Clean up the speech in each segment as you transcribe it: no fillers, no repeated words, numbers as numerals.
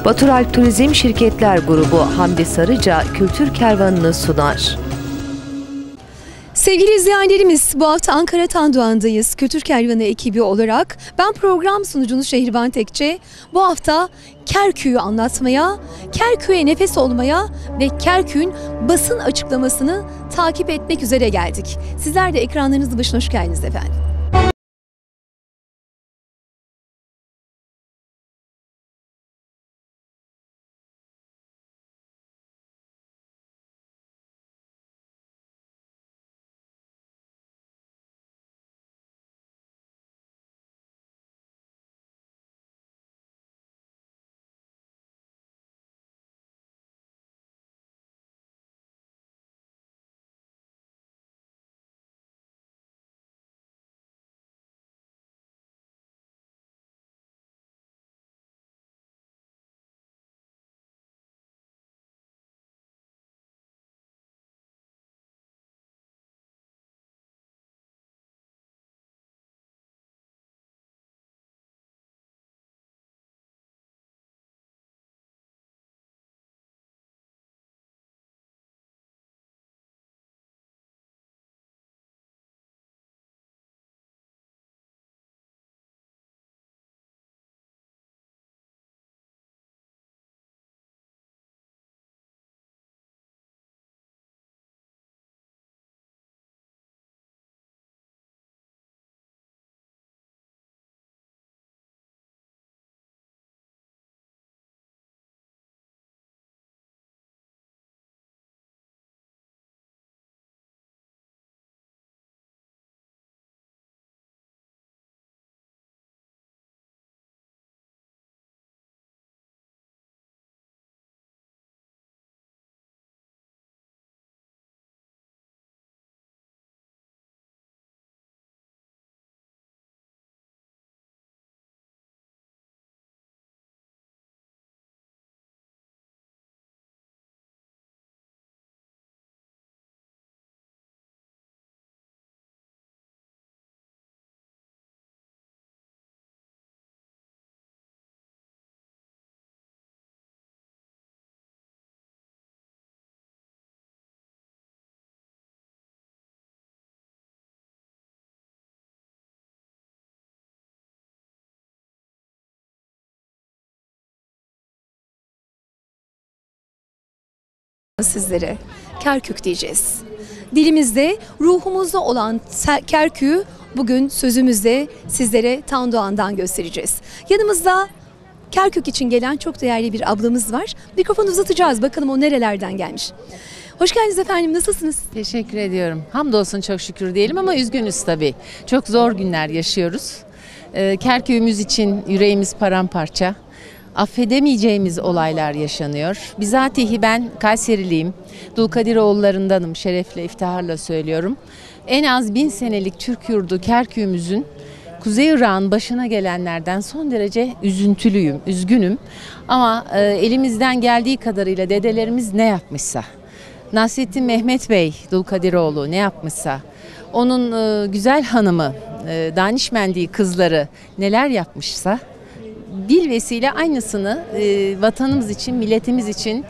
Baturalp Turizm Şirketler Grubu Hamdi Sarıca Kültür Kervanı'nı sunar. Sevgili izleyenlerimiz, bu hafta Ankara Tandoğan'dayız. Kültür Kervanı ekibi olarak ben program sunucunuz Şehriban Tekçe. Bu hafta Kerkük'ü anlatmaya, Kerkük'e nefes olmaya ve Kerkük'ün basın açıklamasını takip etmek üzere geldik. Sizler de ekranlarınızın başına hoş geldiniz efendim. Sizlere Kerkük diyeceğiz. Dilimizde, ruhumuzda olan Kerkük'ü bugün sözümüzde sizlere Tandoğan'dan göstereceğiz. Yanımızda Kerkük için gelen çok değerli bir ablamız var. Mikrofonu uzatacağız, bakalım o nerelerden gelmiş. Hoş geldiniz efendim, nasılsınız? Teşekkür ediyorum. Hamdolsun çok şükür diyelim ama üzgünüz tabii. Çok zor günler yaşıyoruz. Kerkük'ümüz için yüreğimiz paramparça. Affedemeyeceğimiz olaylar yaşanıyor. Bizatihi ben Kayseriliyim. Dulkadiroğullarındanım, şerefle, iftiharla söylüyorum. En az 1000 senelik Türk yurdu Kerkük'ümüzün Kuzey Irak'ın başına gelenlerden son derece üzüntülüyüm, üzgünüm. Ama elimizden geldiği kadarıyla dedelerimiz ne yapmışsa, Nasrettin Mehmet Bey Dulkadiroğlu ne yapmışsa, onun güzel hanımı, Danişmendi kızları neler yapmışsa, bilvesile aynısını vatanımız için, milletimiz için,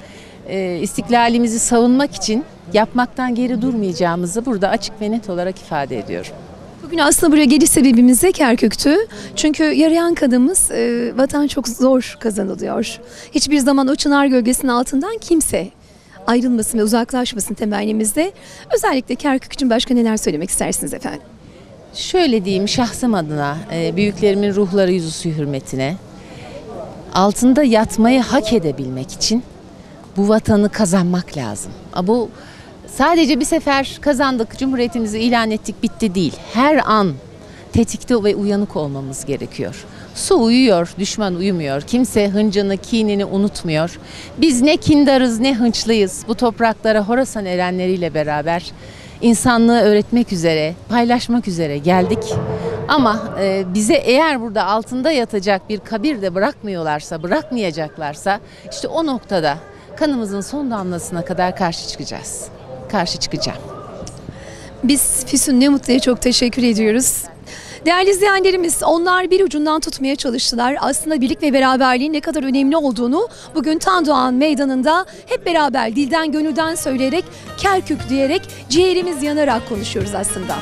istiklalimizi savunmak için yapmaktan geri durmayacağımızı burada açık ve net olarak ifade ediyorum. Bugün aslında buraya geliş sebebimiz de Kerkük'tü. Çünkü yarayan kanımız vatan çok zor kazanılıyor. Hiçbir zaman o çınar gölgesinin altından kimse ayrılmasın ve uzaklaşmasın temennimizde. Özellikle Kerkük için başka neler söylemek istersiniz efendim? Şöyle diyeyim, şahsım adına, büyüklerimin ruhları yüzüsü hürmetine, altında yatmayı hak edebilmek için bu vatanı kazanmak lazım. Bu sadece bir sefer kazandık, Cumhuriyetimizi ilan ettik, bitti değil. Her an tetikte ve uyanık olmamız gerekiyor. Su uyuyor, düşman uyumuyor. Kimse hıncını, kinini unutmuyor. Biz ne kindarız ne hınçlıyız. Bu topraklara Horasan erenleriyle beraber insanlığı öğretmek üzere, paylaşmak üzere geldik. Ama bize eğer burada altında yatacak bir kabir de bırakmıyorlarsa, bırakmayacaklarsa işte o noktada kanımızın son damlasına kadar karşı çıkacağız. Karşı çıkacağım. Biz Füsun Ne Mutlu'ya çok teşekkür ediyoruz. Değerli izleyenlerimiz, onlar bir ucundan tutmaya çalıştılar. Aslında birlik ve beraberliğin ne kadar önemli olduğunu bugün Tandoğan Meydanı'nda hep beraber dilden gönülden söyleyerek, Kerkük diyerek, ciğerimiz yanarak konuşuyoruz aslında.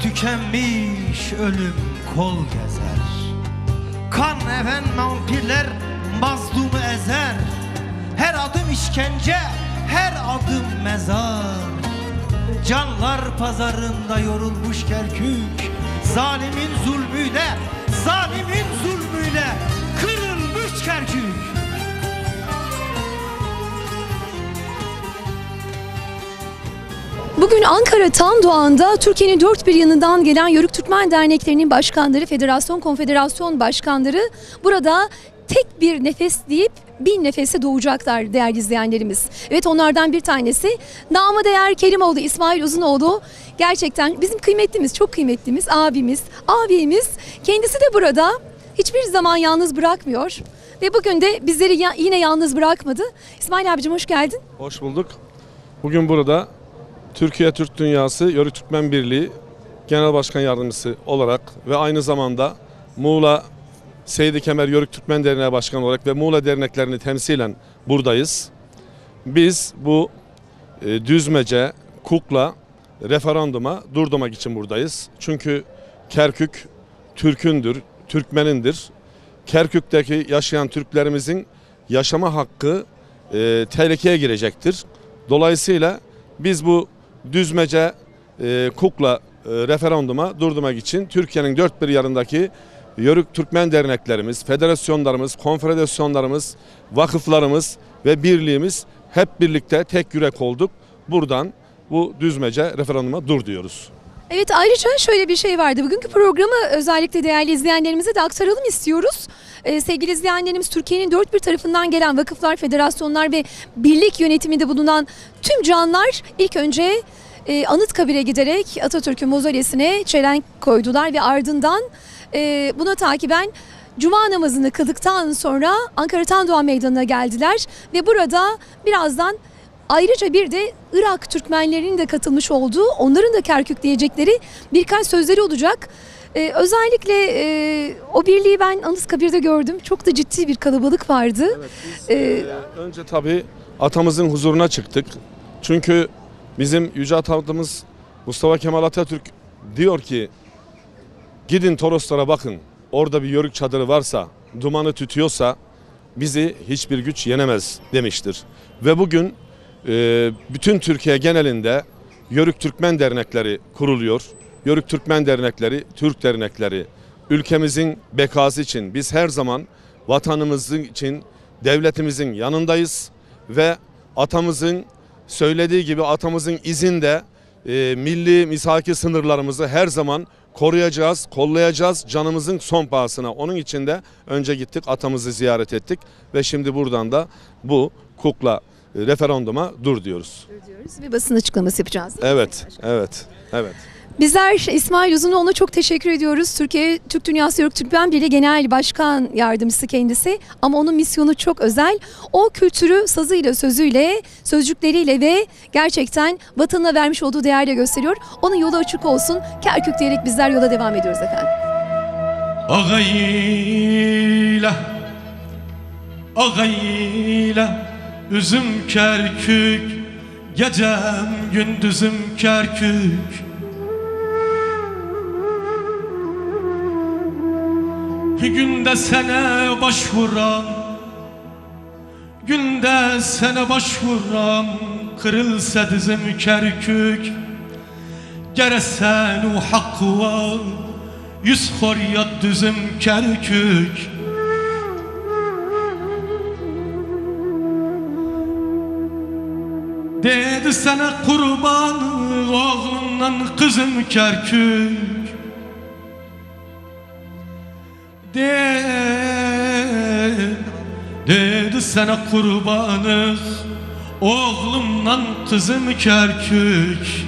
Tükenmiş ölüm kol gezer. Kan even vampirler mazlumu ezer. Her adım işkence, her adım mezar. Canlar pazarında yorulmuş Kerkük, zalimin zulmüyle, zalimin zulmüyle kırılmış Kerkük. Bugün Ankara Tandoğan'da Türkiye'nin dört bir yanından gelen Yörük Türkmen derneklerinin başkanları, federasyon, konfederasyon başkanları burada tek bir nefes deyip bin nefese doğacaklar değerli izleyenlerimiz. Evet, onlardan bir tanesi namı değer Kerimoğlu, İsmail Uzunoğlu. Gerçekten bizim kıymetlimiz, çok kıymetlimiz abimiz. Kendisi de burada, hiçbir zaman yalnız bırakmıyor. Ve bugün de bizleri yine yalnız bırakmadı. İsmail abicim, hoş geldin. Hoş bulduk. Bugün burada Türkiye Türk Dünyası Yörük Türkmen Birliği Genel Başkan Yardımcısı olarak ve aynı zamanda Muğla Seydi Kemer Yörük Türkmen Derneği Başkanı olarak ve Muğla derneklerini temsilen buradayız. Biz bu düzmece, kukla referanduma durdurmak için buradayız. Çünkü Kerkük Türk'ündür, Türkmenindir. Kerkük'teki yaşayan Türklerimizin yaşama hakkı tehlikeye girecektir. Dolayısıyla biz bu düzmece kukla referanduma durdurmak için Türkiye'nin dört bir yanındaki Yörük Türkmen derneklerimiz, federasyonlarımız, konfederasyonlarımız, vakıflarımız ve birliğimiz hep birlikte tek yürek olduk. Buradan bu düzmece referanduma dur diyoruz. Evet, ayrıca şöyle bir şey vardı. Bugünkü programı özellikle değerli izleyenlerimize de aktaralım istiyoruz. Sevgili izleyenlerimiz, Türkiye'nin dört bir tarafından gelen vakıflar, federasyonlar ve birlik yönetiminde bulunan tüm canlar ilk önce Anıtkabir'e giderek Atatürk'ün mozolesine çelenk koydular ve ardından buna takiben Cuma namazını kıldıktan sonra Ankara Tandoğan Meydanı'na geldiler ve burada birazdan ayrıca bir de Irak Türkmenlerinin de katılmış olduğu, onların da Kerkük diyecekleri birkaç sözleri olacak. Özellikle o birliği ben Anıtkabir'de gördüm. Çok da ciddi bir kalabalık vardı. Evet, biz önce tabii atamızın huzuruna çıktık. Çünkü bizim yüce atamız Mustafa Kemal Atatürk diyor ki, gidin Toroslara bakın, orada bir yörük çadırı varsa, dumanı tütüyorsa bizi hiçbir güç yenemez demiştir. Ve bugün bütün Türkiye genelinde Yörük Türkmen dernekleri kuruluyor. Yörük Türkmen dernekleri, Türk dernekleri, ülkemizin bekası için biz her zaman vatanımızın için devletimizin yanındayız ve atamızın söylediği gibi atamızın izinde milli misaki sınırlarımızı her zaman koruyacağız, kollayacağız canımızın son pahasına. Onun için de önce gittik, atamızı ziyaret ettik ve şimdi buradan da bu kukla referanduma dur diyoruz. Ve basın açıklaması yapacağız. Evet. Bizler İsmail Uzunoğlu'na çok teşekkür ediyoruz. Türkiye Türk Dünyası Yörük Türkmen Birliği Genel Başkan Yardımcısı kendisi. Ama onun misyonu çok özel. O kültürü sazıyla, sözüyle, sözcükleriyle ve gerçekten vatanına vermiş olduğu değerle gösteriyor. Onun yolu açık olsun. Kerkük diyerek bizler yola devam ediyoruz efendim. Ağayla üzüm Kerkük, gecem gündüzüm Kerkük. Günde sene başvuram, günde sene başvuram, kırılsa dizim Kerkük. Geresen o hakkı var, yüz koryat düzüm Kerkük. Dedi sana kurban oğlundan kızım Kerkük. Dedi sana kurbanı oğlumdan kızım Kerkük.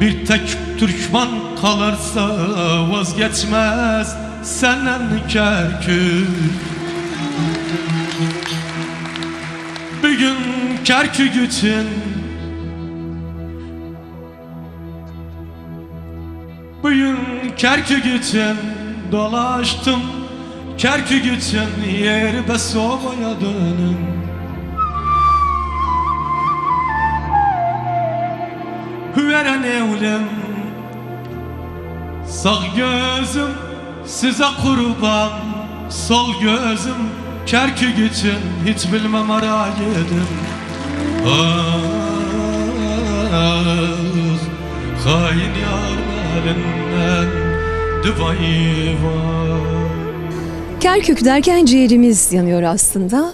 Bir tek Türkmen kalırsa vazgeçmez senden Kerkük. Bugün Kerkük için, bugün Kerkük için dolaştım. Kerkük için yer be sobaya dönün. Veren evlim, sağ gözüm size kurban, sol gözüm Kerkük için hiç bilmem ara yedim. Ah, hain yarlarından divayı var. Kerkük derken ciğerimiz yanıyor aslında.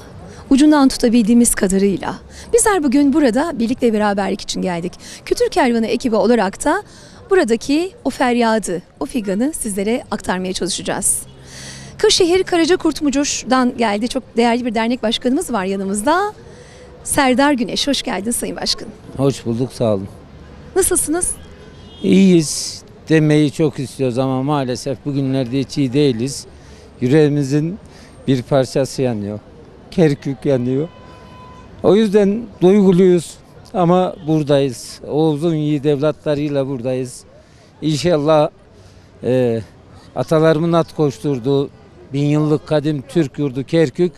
Ucundan tutabildiğimiz kadarıyla. Bizler bugün burada birlik ve beraberlik için geldik. Kültür Kervanı ekibi olarak da buradaki feryadı, o figanı sizlere aktarmaya çalışacağız. Kırşehir Karacakurtmucur'dan geldi. Çok değerli bir dernek başkanımız var yanımızda. Serdar Güneş. Hoş geldin Sayın Başkanım. Hoş bulduk, sağ olun. Nasılsınız? İyiyiz demeyi çok istiyoruz ama maalesef bugünlerde hiç iyi değiliz. Yüreğimizin bir parçası yanıyor. Kerkük yanıyor. O yüzden duyguluyuz ama buradayız. Oğuz'un yiğit evlatlarıyla buradayız. İnşallah atalarımın at koşturduğu 1000 yıllık kadim Türk yurdu Kerkük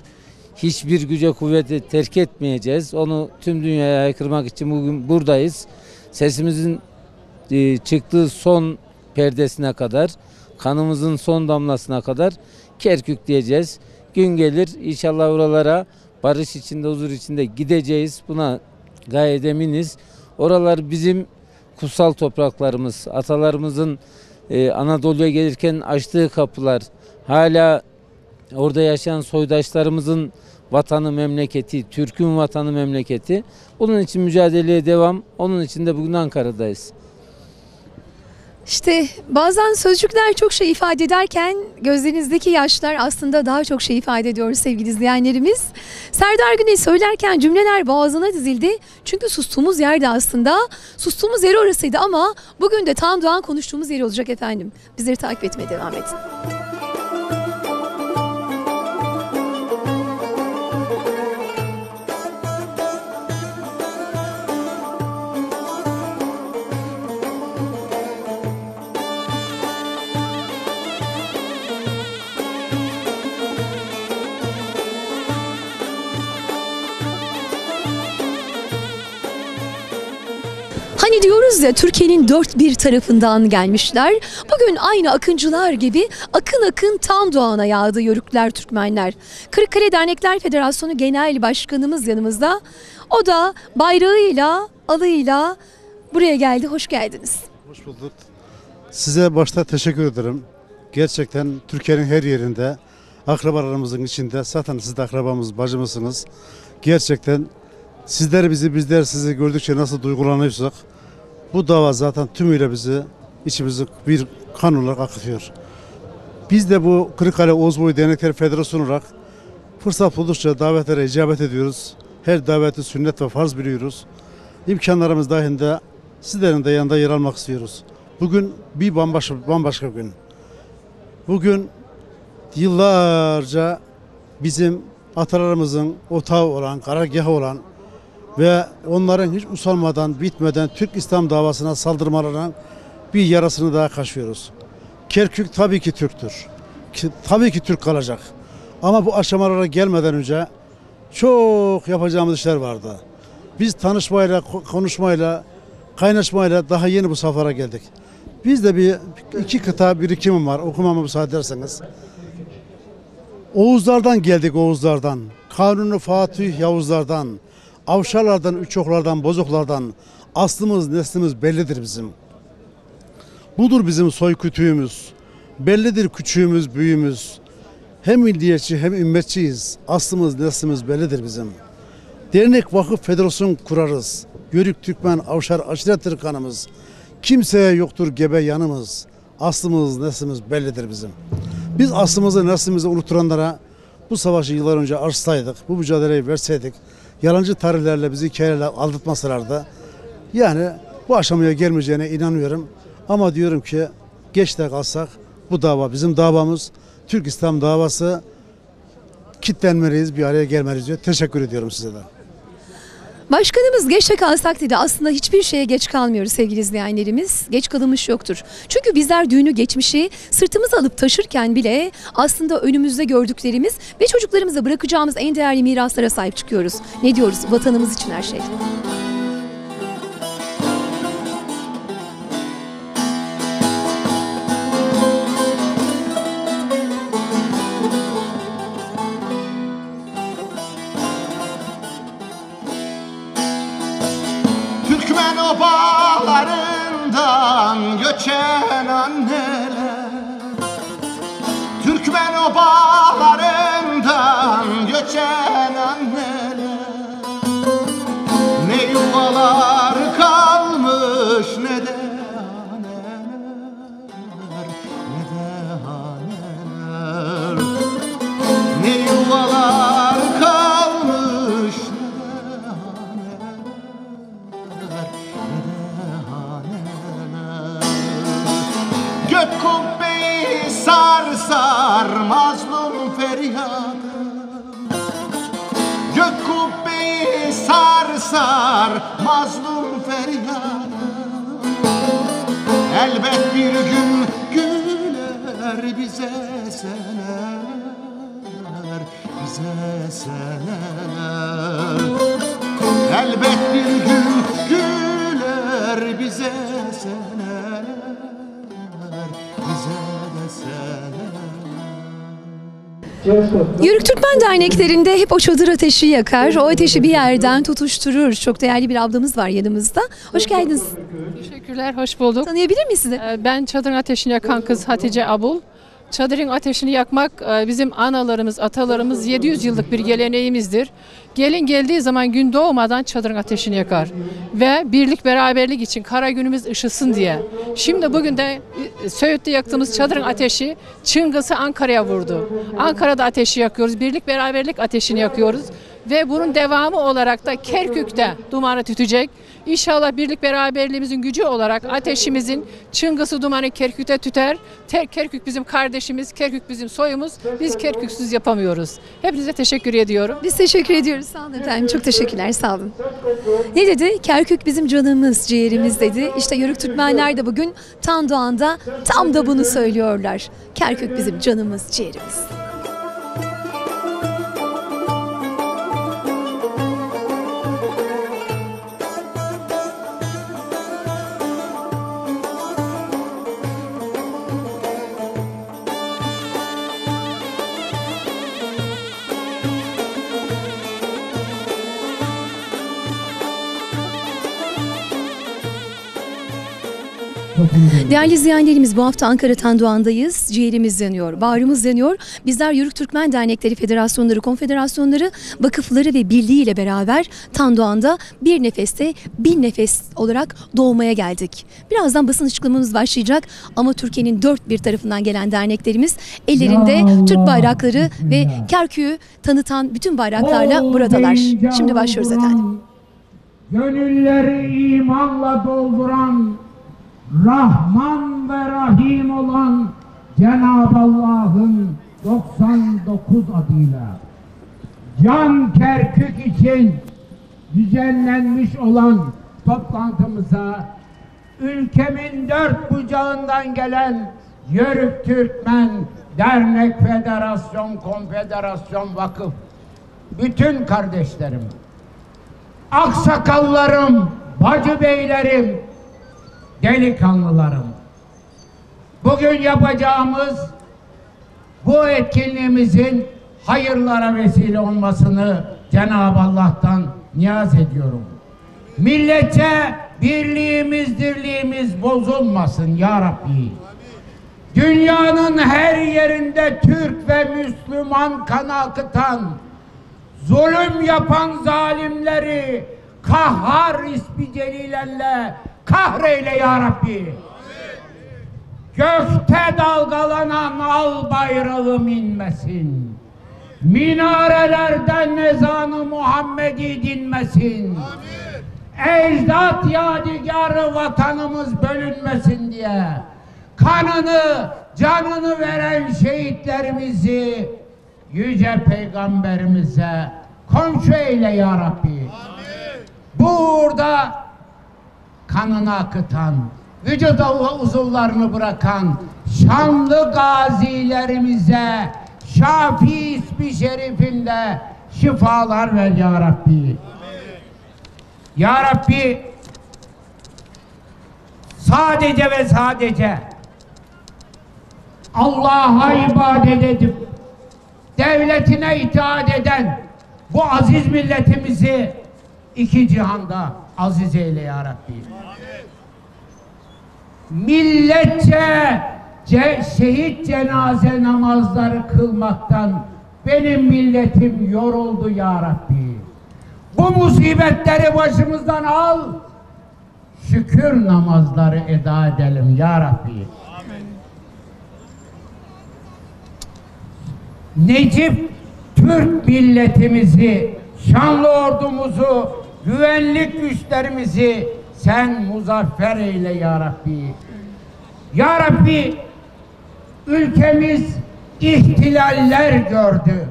hiçbir güce kuvvete terk etmeyeceğiz. Onu tüm dünyaya haykırmak için bugün buradayız. Sesimizin çıktığı son perdesine kadar, kanımızın son damlasına kadar Kerkük diyeceğiz. Gün gelir inşallah oralara barış içinde, huzur içinde gideceğiz. Buna gayet eminiz. Oralar bizim kutsal topraklarımız. Atalarımızın Anadolu'ya gelirken açtığı kapılar. Hala orada yaşayan soydaşlarımızın vatanı, memleketi, Türk'ün vatanı, memleketi. Bunun için mücadeleye devam. Onun için de bugün Ankara'dayız. İşte bazen sözcükler çok şey ifade ederken gözlerinizdeki yaşlar aslında daha çok şey ifade ediyor sevgili izleyenlerimiz. Serdar Güneş söylerken cümleler boğazına dizildi. Çünkü sustuğumuz yerde aslında, sustuğumuz yer orasıydı ama bugün de Tan Doğan konuştuğumuz yer olacak efendim. Bizleri takip etmeye devam edin. Hani diyoruz ya Türkiye'nin dört bir tarafından gelmişler. Bugün aynı akıncılar gibi akın akın Tan Doğan'a yağdı Yörükler, Türkmenler. Kırıkkale Dernekler Federasyonu Genel Başkanımız yanımızda. O da bayrağıyla, alıyla buraya geldi. Hoş geldiniz. Hoş bulduk. Size başta teşekkür ederim. Gerçekten Türkiye'nin her yerinde akrabalarımızın içinde, zaten siz de akrabamız, bacımızsınız. Gerçekten sizler bizi, bizler sizi gördükçe nasıl duygulanıyorsak bu dava zaten tümüyle bizi, içimizi bir kan olarak akıtıyor. Biz de bu Kırıkkale Oğuzboyu Dernekler Federasyonu olarak fırsat buldukça davetlere icabet ediyoruz. Her daveti sünnet ve farz biliyoruz. İmkanlarımız dahilinde sizlerin de yanında yer almak istiyoruz. Bugün bir bambaşka gün. Bugün yıllarca bizim atalarımızın otağı olan, karargahı olan ve onların hiç usanmadan, bitmeden Türk İslam davasına saldırmalarına bir yarasını daha kaşıyoruz. Kerkük tabii ki Türktür. Tabii ki Türk kalacak. Ama bu aşamalara gelmeden önce çok yapacağımız işler vardı. Biz tanışmayla, konuşmayla, kaynaşmayla daha yeni bu safhara geldik. Bizde iki kıta birikimim var. Okumama müsaade ederseniz. Oğuzlardan geldik, Oğuzlardan. Kanuni Fatih Yavuzlardan. Avşarlardan, Üçoklardan, Bozoklardan. Aslımız, neslimiz bellidir bizim. Budur bizim soy kütüğümüz. Bellidir küçüğümüz, büyüğümüz. Hem milliyetçi hem ümmetçiyiz. Aslımız, neslimiz bellidir bizim. Dernek, vakıf, federasyon kurarız. Yörük, Türkmen, Avşar, aşirettir kanımız. Kimseye yoktur gebe yanımız. Aslımız, neslimiz bellidir bizim. Biz aslımızı, neslimizi unuturanlara bu savaşı yıllar önce açsaydık, bu mücadeleyi verseydik, yalancı tarihlerle bizi hikayelerle aldatmasalardı, yani bu aşamaya gelmeyeceğine inanıyorum. Ama diyorum ki geç de kalsak bu dava bizim davamız. Türk İslam davası, kitlenmeliyiz, bir araya gelmeliyiz diyor. Teşekkür ediyorum size de. Başkanımız geç de kalsak dedi. Aslında hiçbir şeye geç kalmıyoruz sevgili izleyenlerimiz. Geç kalınmış yoktur. Çünkü bizler düğünü, geçmişi sırtımıza alıp taşırken bile aslında önümüzde gördüklerimiz ve çocuklarımıza bırakacağımız en değerli miraslara sahip çıkıyoruz. Ne diyoruz? Vatanımız için her şey. Türkmen obalarından göçen anneler, Türkmen obalarından göçen anneler, ne yuvalar kalmış ne de haneler, ne de haneler, ne yuvalar kalmış ne de haneler. Gök kubbeyi sar sar mazlum feryadım, gök kubbeyi sar sar mazlum feryadım. Elbet bir gün güler bize seneler, bize seneler. Elbet bir gün güler bize seneler, bize de seneler. Yörük Türkmen derneklerinde hep o çadır ateşi yakar. O ateşi bir yerden tutuşturur. Çok değerli bir ablamız var yanımızda. Hoş geldiniz. Teşekkürler, hoş bulduk. Tanıyabilir miyiz sizi? Ben çadırın ateşini yakan kız Hatice Abul. Çadırın ateşini yakmak bizim analarımız, atalarımız 700 yıllık bir geleneğimizdir. Gelin geldiği zaman gün doğmadan çadırın ateşini yakar. Ve birlik beraberlik için kara günümüz ışısın diye. Şimdi bugün de Söğüt'te yaktığımız çadırın ateşi çıngısı Ankara'ya vurdu. Ankara'da ateşi yakıyoruz, birlik beraberlik ateşini yakıyoruz. Ve bunun devamı olarak da Kerkük'te dumanı tütecek. İnşallah birlik beraberliğimizin gücü olarak ateşimizin çıngısı dumanı Kerkük'te tüter. Kerkük bizim kardeşimiz, Kerkük bizim soyumuz. Biz Kerküksüz yapamıyoruz. Hepinize teşekkür ediyorum. Biz teşekkür ediyoruz. Sağ olun efendim. Çok teşekkürler. Sağ olun. Ne dedi? Kerkük bizim canımız, ciğerimiz dedi. İşte Yörük Türkmenler de bugün Tandoğan'da tam da bunu söylüyorlar. Kerkük bizim canımız, ciğerimiz. Değerli izleyenlerimiz, bu hafta Ankara Tandoğan'dayız. Ciğerimiz yanıyor, bağrımız yanıyor. Bizler Yörük Türkmen Dernekleri, Federasyonları, Konfederasyonları, vakıfları ve birliğiyle beraber Tandoğan'da bir nefeste bin nefes olarak doğmaya geldik. Birazdan basın açıklamamız başlayacak ama Türkiye'nin dört bir tarafından gelen derneklerimiz ellerinde Türk bayrakları ve Kerkük'ü tanıtan bütün bayraklarla buradalar. Şimdi başlıyoruz efendim. Gönülleri imanla dolduran, Rahman ve Rahim olan Cenab-ı Allah'ın 99 adıyla Can Kerkük için düzenlenmiş olan toplantımıza ülkemin dört bucağından gelen Yörük Türkmen Dernek, Federasyon, Konfederasyon, Vakıf, bütün kardeşlerim, aksakallarım, bacı beylerim, delikanlılarım, bugün yapacağımız bu etkinliğimizin hayırlara vesile olmasını Cenab-ı Allah'tan niyaz ediyorum. Milletçe birliğimiz, dirliğimiz bozulmasın ya Rabbi. Dünyanın her yerinde Türk ve Müslüman kan akıtan, zulüm yapan zalimleri Kahhar ismi celilenle kahreyle ya Rabbi. Gökte dalgalanan al bayrağım inmesin. Minarelerden ezanı Muhammedi dinmesin. Ecdat yadigarı vatanımız bölünmesin diye kanını, canını veren şehitlerimizi yüce peygamberimize komşu eyle ya Rabbi. Burada kanını akıtan, vücuda uzuvlarını bırakan şanlı gazilerimize Şafii ismi şerifinde şifalar ver ya Rabbi. Ya Rabbi, sadece ve sadece Allah'a ibadet edip devletine itaat eden bu aziz milletimizi iki cihanda aziz eyle ya Rabbi. Milletçe şehit cenaze namazları kılmaktan benim milletim yoruldu ya Rabbi. Bu musibetleri başımızdan al, şükür namazları eda edelim ya Rabbi. Necip Türk milletimizi, şanlı ordumuzu, güvenlik güçlerimizi sen muzaffer eyle ya Rabbi. Ya Rabbi, ülkemiz ihtilaller gördü.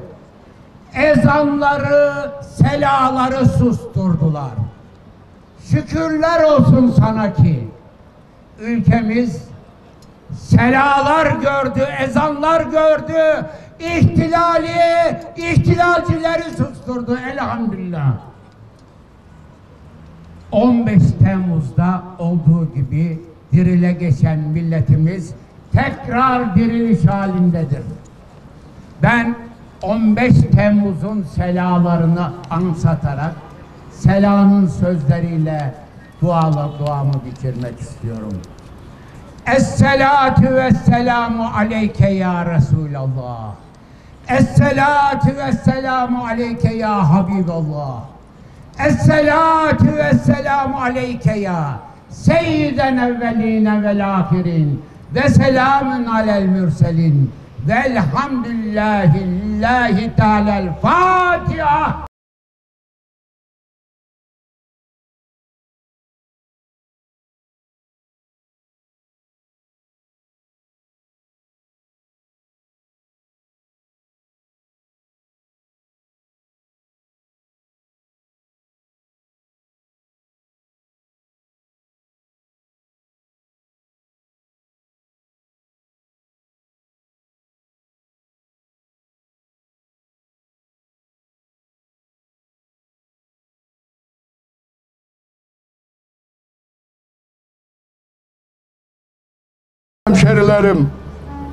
Ezanları, selaları susturdular. Şükürler olsun sana ki ülkemiz selalar gördü, ezanlar gördü, ihtilalcileri susturdu elhamdülillah. 15 Temmuz'da olduğu gibi dirile geçen milletimiz tekrar diriliş halindedir. Ben 15 Temmuz'un selalarını anımsatarak selamın sözleriyle duamı bitirmek istiyorum. Es-selatu vesselamu aleyke ya Resulallah. Es-selatu vesselamu aleyke ya Habiballah. Es-selatu vesselamu aleyke ya seyyiden evveline vel ahirin ve selamun alel mürselin velhamdülillahi lillahi teala'l Fatiha. Hemşerilerim,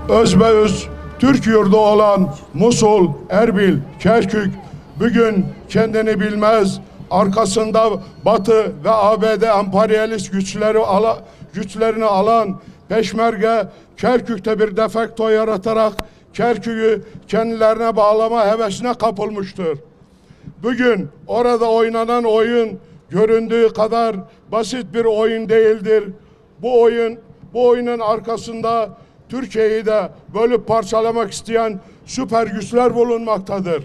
özbeöz Türk yurdu olan Musul, Erbil, Kerkük bugün kendini bilmez, arkasında Batı ve ABD emperyalist güçlerini alan Peşmerge Kerkük'te bir defekto yaratarak Kerkük'ü kendilerine bağlama hevesine kapılmıştır. Bugün orada oynanan oyun göründüğü kadar basit bir oyun değildir. Bu oyunun arkasında Türkiye'yi de bölüp parçalamak isteyen süper güçler bulunmaktadır.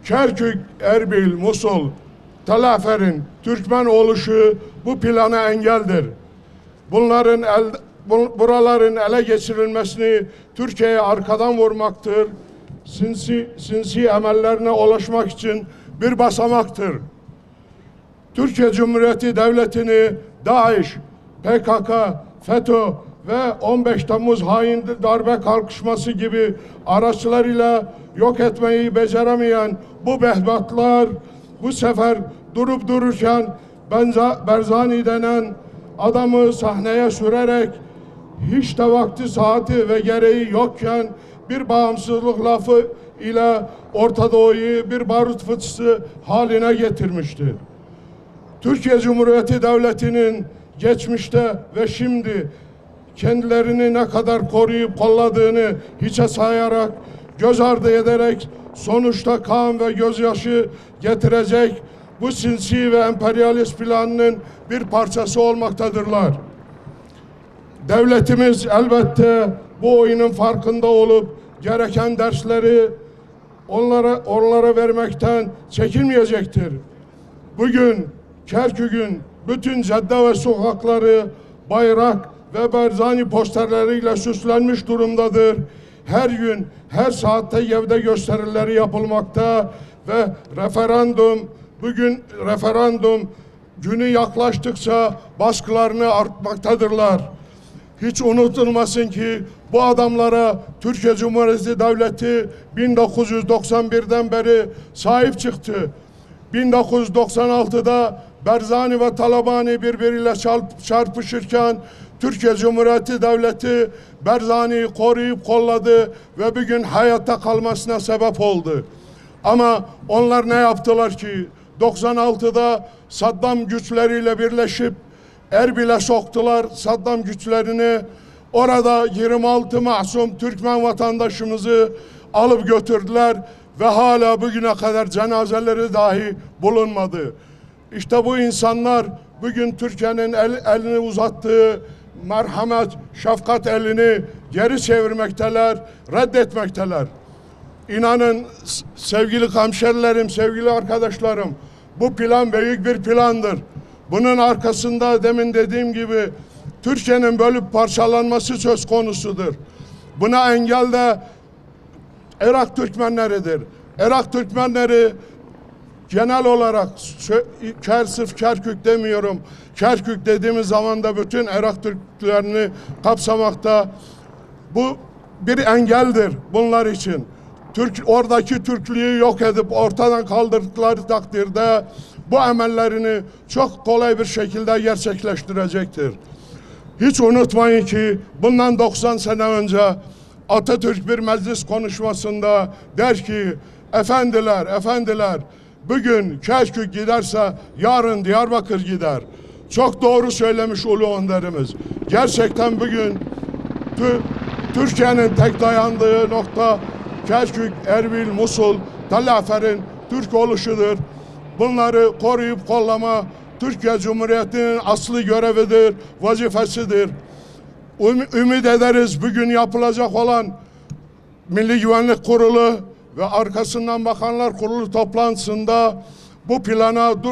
Kerkük, Erbil, Musul, Talafer'in Türkmen oluşu bu plana engeldir. Buraların ele geçirilmesini Türkiye'ye arkadan vurmaktır. Sinsi emellerine ulaşmak için bir basamaktır. Türkiye Cumhuriyeti Devleti'ni DAEŞ, PKK, FETÖ ve 15 Temmuz hain darbe kalkışması gibi araçlarıyla yok etmeyi beceremeyen bu behbatlar bu sefer durup dururken Berzani denen adamı sahneye sürerek hiç de vakti saati ve gereği yokken bir bağımsızlık lafı ile Orta Doğu'yu bir barut fıçısı haline getirmiştir. Türkiye Cumhuriyeti Devleti'nin geçmişte ve şimdi kendilerini ne kadar koruyup kolladığını hiçe sayarak, göz ardı ederek sonuçta kan ve gözyaşı getirecek bu sinsi ve emperyalist planının bir parçası olmaktadırlar. Devletimiz elbette bu oyunun farkında olup gereken dersleri onlara vermekten çekinmeyecektir. Bugün Kerkük'ün bütün cadde ve sokakları bayrak ve Barzani posterleriyle süslenmiş durumdadır. Her gün, her saatte gövde gösterileri yapılmakta ve referandum günü yaklaştıkça baskılarını artmaktadırlar. Hiç unutulmasın ki bu adamlara Türkiye Cumhuriyeti Devleti 1991'den beri sahip çıktı. 1996'da Barzani ve Talabani birbiriyle çarpışırken Türkiye Cumhuriyeti Devleti Barzani'yi koruyup kolladı ve bugün hayatta kalmasına sebep oldu. Ama onlar ne yaptılar ki? 96'da Saddam güçleriyle birleşip Erbil'e soktular Saddam güçlerini. Orada 26 masum Türkmen vatandaşımızı alıp götürdüler ve hala bugüne kadar cenazeleri dahi bulunmadı. İşte bu insanlar bugün Türkiye'nin elini uzattığı merhamet, şefkat elini geri çevirmekteler, reddetmekteler. İnanın sevgili hemşerilerim, sevgili arkadaşlarım, bu plan büyük bir plandır. Bunun arkasında demin dediğim gibi Türkiye'nin bölüp parçalanması söz konusudur. Buna engel de Irak Türkmenleridir. Irak Türkmenleri genel olarak sırf Kerkük demiyorum. Kerkük dediğimiz zaman da bütün Irak Türklerini kapsamakta. Bu bir engeldir bunlar için. Oradaki Türklüğü yok edip ortadan kaldırdıkları takdirde bu emellerini çok kolay bir şekilde gerçekleştirecektir. Hiç unutmayın ki bundan 90 sene önce Atatürk bir meclis konuşmasında der ki efendiler bugün Kerkük giderse yarın Diyarbakır gider. Çok doğru söylemiş Ulu Önderimiz. Gerçekten bugün Türkiye'nin tek dayandığı nokta Kerkük, Erbil, Musul, Tallafer'in Türk oluşudur. Bunları koruyup kollama Türkiye Cumhuriyeti'nin aslı görevidir, vazifesidir. Ümit ederiz bugün yapılacak olan Milli Güvenlik Kurulu ve arkasından Bakanlar Kurulu toplantısında bu plana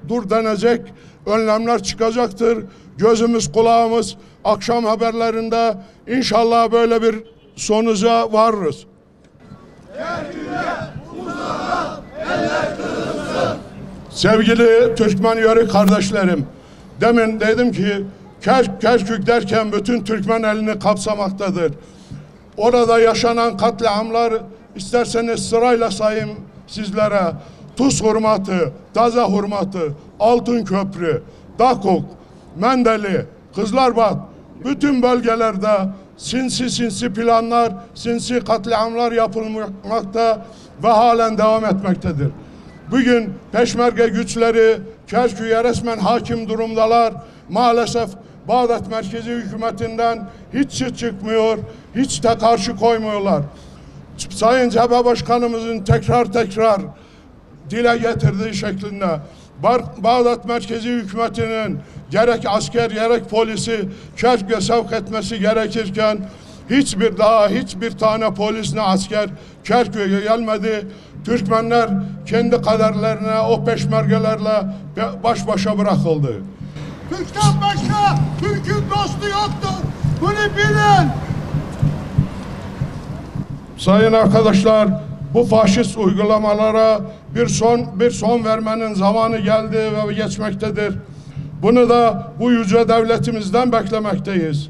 dur denecek önlemler çıkacaktır. Gözümüz kulağımız akşam haberlerinde inşallah böyle bir sonuca varırız. Sevgili Türkmen yörük kardeşlerim, demin dedim ki Kerkük derken bütün Türkmen elini kapsamaktadır. Orada yaşanan katliamlar isterseniz sırayla sayayım sizlere. Tuz Hurmatı, Taze Hurmatı, Altınköprü, Dakuk, Mendeli, Kızlarbat, bütün bölgelerde sinsi planlar, sinsi katliamlar yapılmakta ve halen devam etmektedir. Bugün Peşmerge güçleri Kerkük'e resmen hakim durumdalar. Maalesef Bağdat merkezi hükümetinden hiç çıkmıyor, hiç de karşı koymuyorlar. Sayın Cebe Başkanımızın tekrar dile getirdiği şeklinde Bağdat merkezi hükümetinin gerek asker gerek polisi Kerkük'e sevk etmesi gerekirken hiçbir tane polis ne asker Kerkük'e gelmedi. Türkmenler kendi kaderlerine o peşmergelerle baş başa bırakıldı. Türk'ten başka Türk'ün dostu yoktur. Bunu bilin. Sayın arkadaşlar, bu faşist uygulamalara bir son vermenin zamanı geldi ve geçmektedir. Bunu da bu yüce devletimizden beklemekteyiz.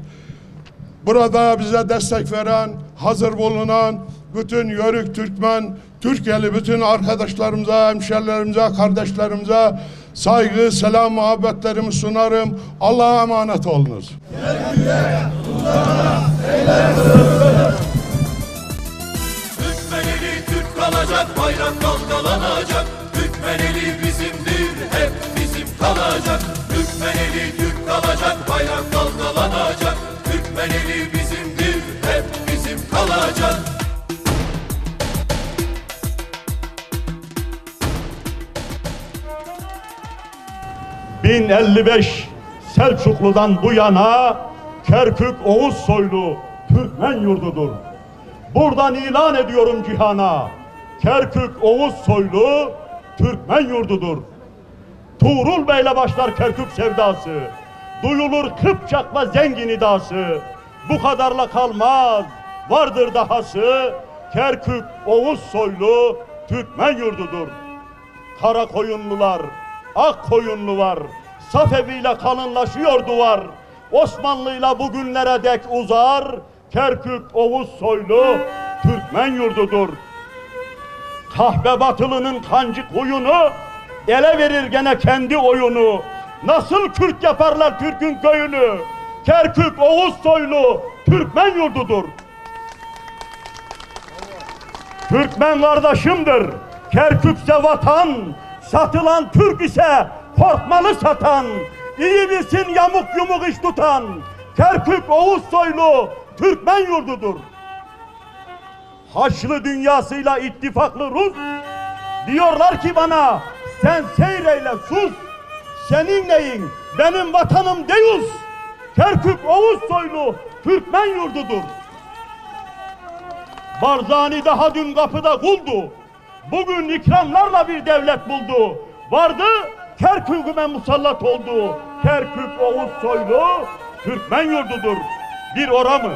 Burada bize destek veren, hazır bulunan bütün Yörük Türkmen, Türkiye'li bütün arkadaşlarımıza, hemşerilerimize, kardeşlerimize saygı, selam, muhabbetlerimi sunarım. Allah'a emanet olunuz. bayrak dalgalanacak. Türkmeneli bizimdir, hep bizim kalacak. Türkmeneli Türk kalacak, bayrak dalgalanacak. Türkmeneli bizimdir, hep bizim kalacak. ...1055 Selçuklu'dan bu yana Kerkük Oğuz soylu Türkmen yurdudur. Buradan ilan ediyorum cihana, Kerkük Oğuz soylu Türkmen yurdudur. Tuğrul Bey'le başlar Kerkük sevdası, duyulur Kıpçak ve zengin idası. Bu kadarla kalmaz, vardır dahası, Kerkük Oğuz soylu Türkmen yurdudur. Kara koyunlular, ak koyunlular, Safevi'yle kalınlaşıyor duvar. Osmanlı'yla bugünlere dek uzar, Kerkük Oğuz soylu Türkmen yurdudur. Kahve batılının kancık huyunu, ele verir gene kendi oyunu. Nasıl Kürt yaparlar Türk'ün köyünü, Kerkük Oğuz soylu Türkmen yurdudur. Türkmen kardeşimdir, Kerkük'se vatan, satılan Türk ise korkmalı satan. İyi bilsin yamuk yumuk iş tutan, Kerkük Oğuz soylu Türkmen yurdudur. Haçlı dünyasıyla ittifaklı Rus, diyorlar ki bana sen seyreyle sus. Senin neyin, benim vatanım Deus. Kerkük Oğuz soylu Türkmen yurdudur. Barzani daha dün kapıda kuldu, bugün ikramlarla bir devlet buldu. Vardı Kerkük'üme musallat oldu, Kerkük Oğuz soylu Türkmen yurdudur. Bir oramı,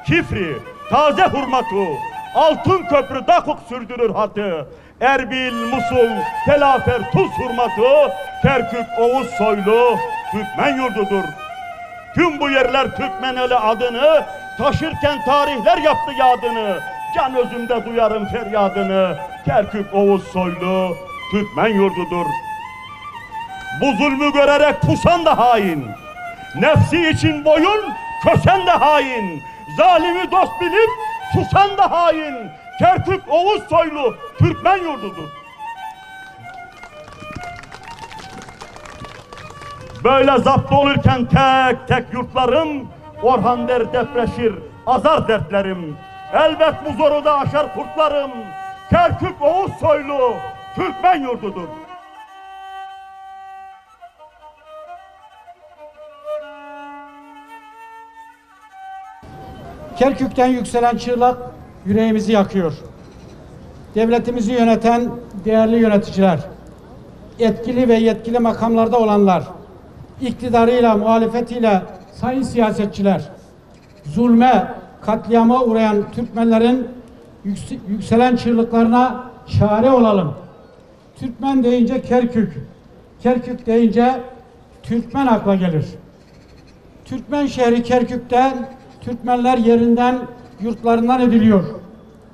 Kifri, taze hurmatı, Altın Köprü Dakuk sürdürür hatı. Erbil, Musul, Telafer, Tuz hurmatı, Kerkük Oğuz soylu Türkmen yurdudur. Tüm bu yerler Türkmeneli adını taşırken tarihler yaptı yadını. Can özümde duyarım feryadını, Kerkük Oğuz soylu Türkmen yurdudur. Bu zulmü görerek pusan da hain, nefsi için boyun kösen de hain, zalimi dost bilip susan da hain, Kerkük Oğuz soylu Türkmen yurdudur. Böyle zapt olurken tek tek yurtlarım, Orhan der depreşir, azar dertlerim. Elbet bu zoru da aşar kurtlarım, Kerkük Oğuz soylu Türkmen yurdudur. Kerkük'ten yükselen çığlık yüreğimizi yakıyor. Devletimizi yöneten değerli yöneticiler, etkili ve yetkili makamlarda olanlar, iktidarıyla, muhalefetiyle sayın siyasetçiler, zulme, katliama uğrayan Türkmenlerin yükselen çığlıklarına çare olalım. Türkmen deyince Kerkük, Kerkük deyince Türkmen akla gelir. Türkmen şehri Kerkük'ten Türkmenler yerinden, yurtlarından ediliyor.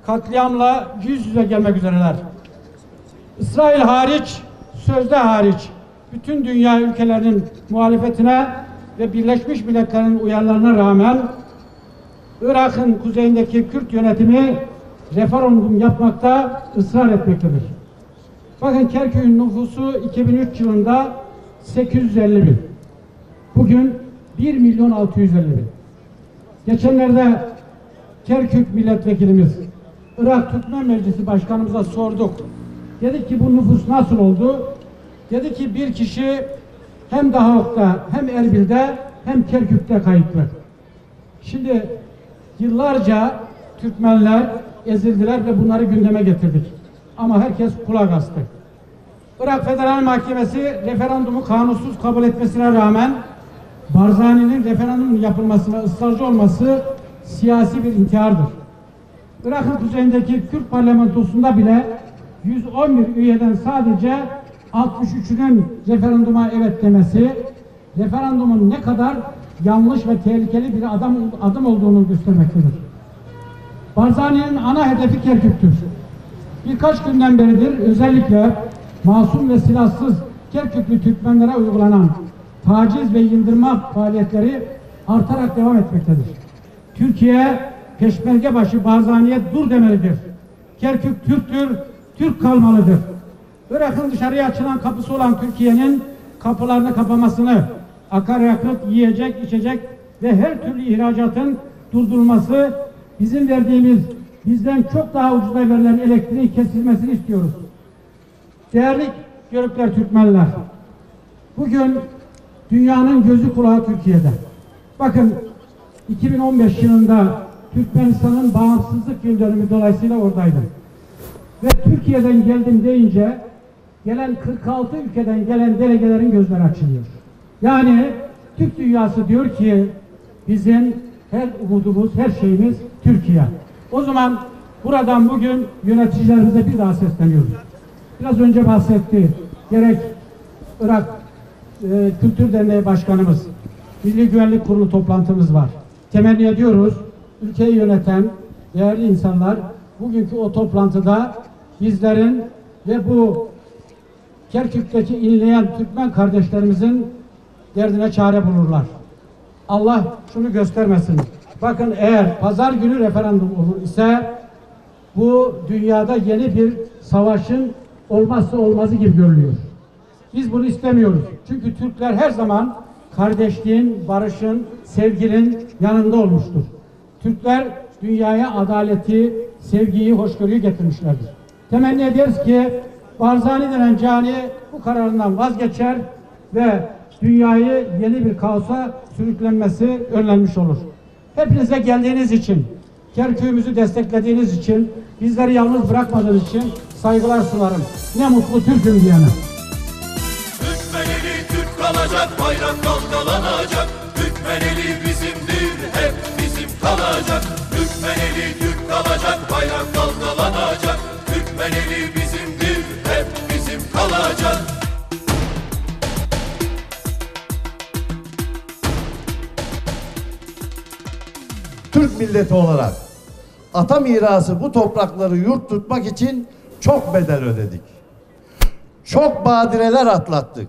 Katliamla yüz yüze gelmek üzereler. İsrail hariç, sözde hariç, bütün dünya ülkelerinin muhalefetine ve Birleşmiş Milletler'in uyarılarına rağmen Irak'ın kuzeyindeki Kürt yönetimi referandum yapmakta ısrar etmektedir. Bakın Kerkük'ün nüfusu 2003 yılında 850 bin. Bugün 1.650.000. Geçenlerde Kerkük milletvekilimiz Irak Türkmen Meclisi Başkanımıza sorduk. Dedik ki bu nüfus nasıl oldu? Dedi ki bir kişi hem Dahok'ta hem Erbil'de hem Kerkük'te kayıtlı. Şimdi yıllarca Türkmenler ezildiler ve bunları gündeme getirdik. Ama herkes kulak astı. Irak Federal Mahkemesi referandumu kanunsuz kabul etmesine rağmen Barzani'nin referandumun yapılmasına ısrarcı olması siyasi bir intihardır. Irak'ın kuzeyindeki Kürt parlamentosunda bile 111 üyeden sadece 63'ünün referanduma evet demesi, referandumun ne kadar yanlış ve tehlikeli bir adım olduğunu göstermektedir. Barzani'nin ana hedefi Kerkük'tür. Birkaç günden beridir özellikle masum ve silahsız Kerküklü Türkmenlere uygulanan taciz ve yıldırma faaliyetleri artarak devam etmektedir. Türkiye peşmerge başı Barzani'ye dur demelidir. Kerkük Türktür, Türk kalmalıdır. Irak'ın dışarıya açılan kapısı olan Türkiye'nin kapılarını kapamasını, akaryakıt, yiyecek, içecek ve her türlü ihracatın durdurulması, bizim verdiğimiz, bizden çok daha ucuza verilen elektriğin kesilmesini istiyoruz. Değerli Yörükler, Türkmenler, bugün dünyanın gözü kulağı Türkiye'de. Bakın 2015 yılında Türkmenistan'ın bağımsızlık yıl dönümü dolayısıyla oradaydım. Ve Türkiye'den geldim deyince gelen 46 ülkeden gelen delegelerin gözleri açılıyor. Yani Türk dünyası diyor ki bizim her umudumuz, her şeyimiz Türkiye. O zaman buradan bugün yöneticilerimize bir daha sesleniyoruz. Biraz önce bahsetti. Gerek Irak Kültür Derneği Başkanımız, Milli Güvenlik Kurulu toplantımız var. Temenni ediyoruz, ülkeyi yöneten değerli insanlar bugünkü o toplantıda bizlerin ve bu Kerkük'teki inleyen Türkmen kardeşlerimizin derdine çare bulurlar. Allah şunu göstermesin. Bakın eğer pazar günü referandum olur ise bu dünyada yeni bir savaşın olmazsa olmazı gibi görülüyor. Biz bunu istemiyoruz. Çünkü Türkler her zaman kardeşliğin, barışın, sevginin yanında olmuştur. Türkler dünyaya adaleti, sevgiyi, hoşgörüyü getirmişlerdir. Temenni ederiz ki Barzani denen cani bu kararından vazgeçer ve dünyayı yeni bir kaosa sürüklenmesi önlenmiş olur. Hepinize geldiğiniz için, Kerkük'ümüzü desteklediğiniz için, bizleri yalnız bırakmadığınız için saygılar sunarım. Ne mutlu Türk'üm diyene. Türkmeneli Türk kalacak, bayrak dalgalanacak. Türkmeneli bizimdir, hep bizim kalacak. Türkmeneli Türk kalacak, bayrak dalgalanacak. Türkmeneli bizimdir, hep bizim kalacak. Türk milleti olarak ata mirası bu toprakları yurt tutmak için çok bedel ödedik. Çok badireler atlattık.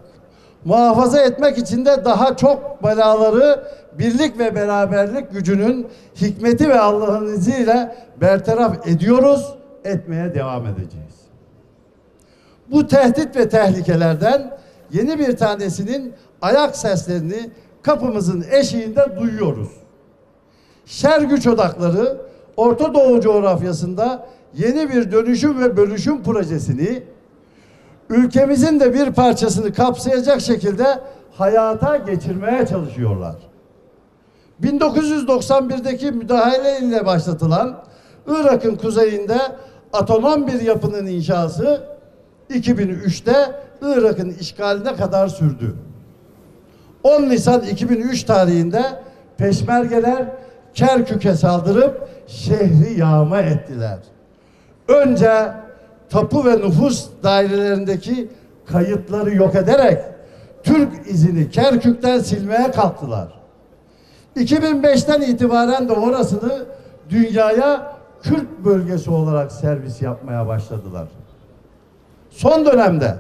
Muhafaza etmek için de daha çok belaları birlik ve beraberlik gücünün hikmeti ve Allah'ın izniyle bertaraf ediyoruz, etmeye devam edeceğiz. Bu tehdit ve tehlikelerden yeni bir tanesinin ayak seslerini kapımızın eşiğinde duyuyoruz. Şer güç odakları Orta Doğu coğrafyasında yeni bir dönüşüm ve bölüşüm projesini ülkemizin de bir parçasını kapsayacak şekilde hayata geçirmeye çalışıyorlar. 1991'deki müdahale ile başlatılan Irak'ın kuzeyinde otonom bir yapının inşası 2003'te Irak'ın işgaline kadar sürdü. 10 Nisan 2003 tarihinde Peşmergeler Kerkük'e saldırıp şehri yağma ettiler. Önce tapu ve nüfus dairelerindeki kayıtları yok ederek Türk izini Kerkük'ten silmeye kalktılar. 2005'ten itibaren de orasını dünyaya Kürt bölgesi olarak servis yapmaya başladılar. Son dönemde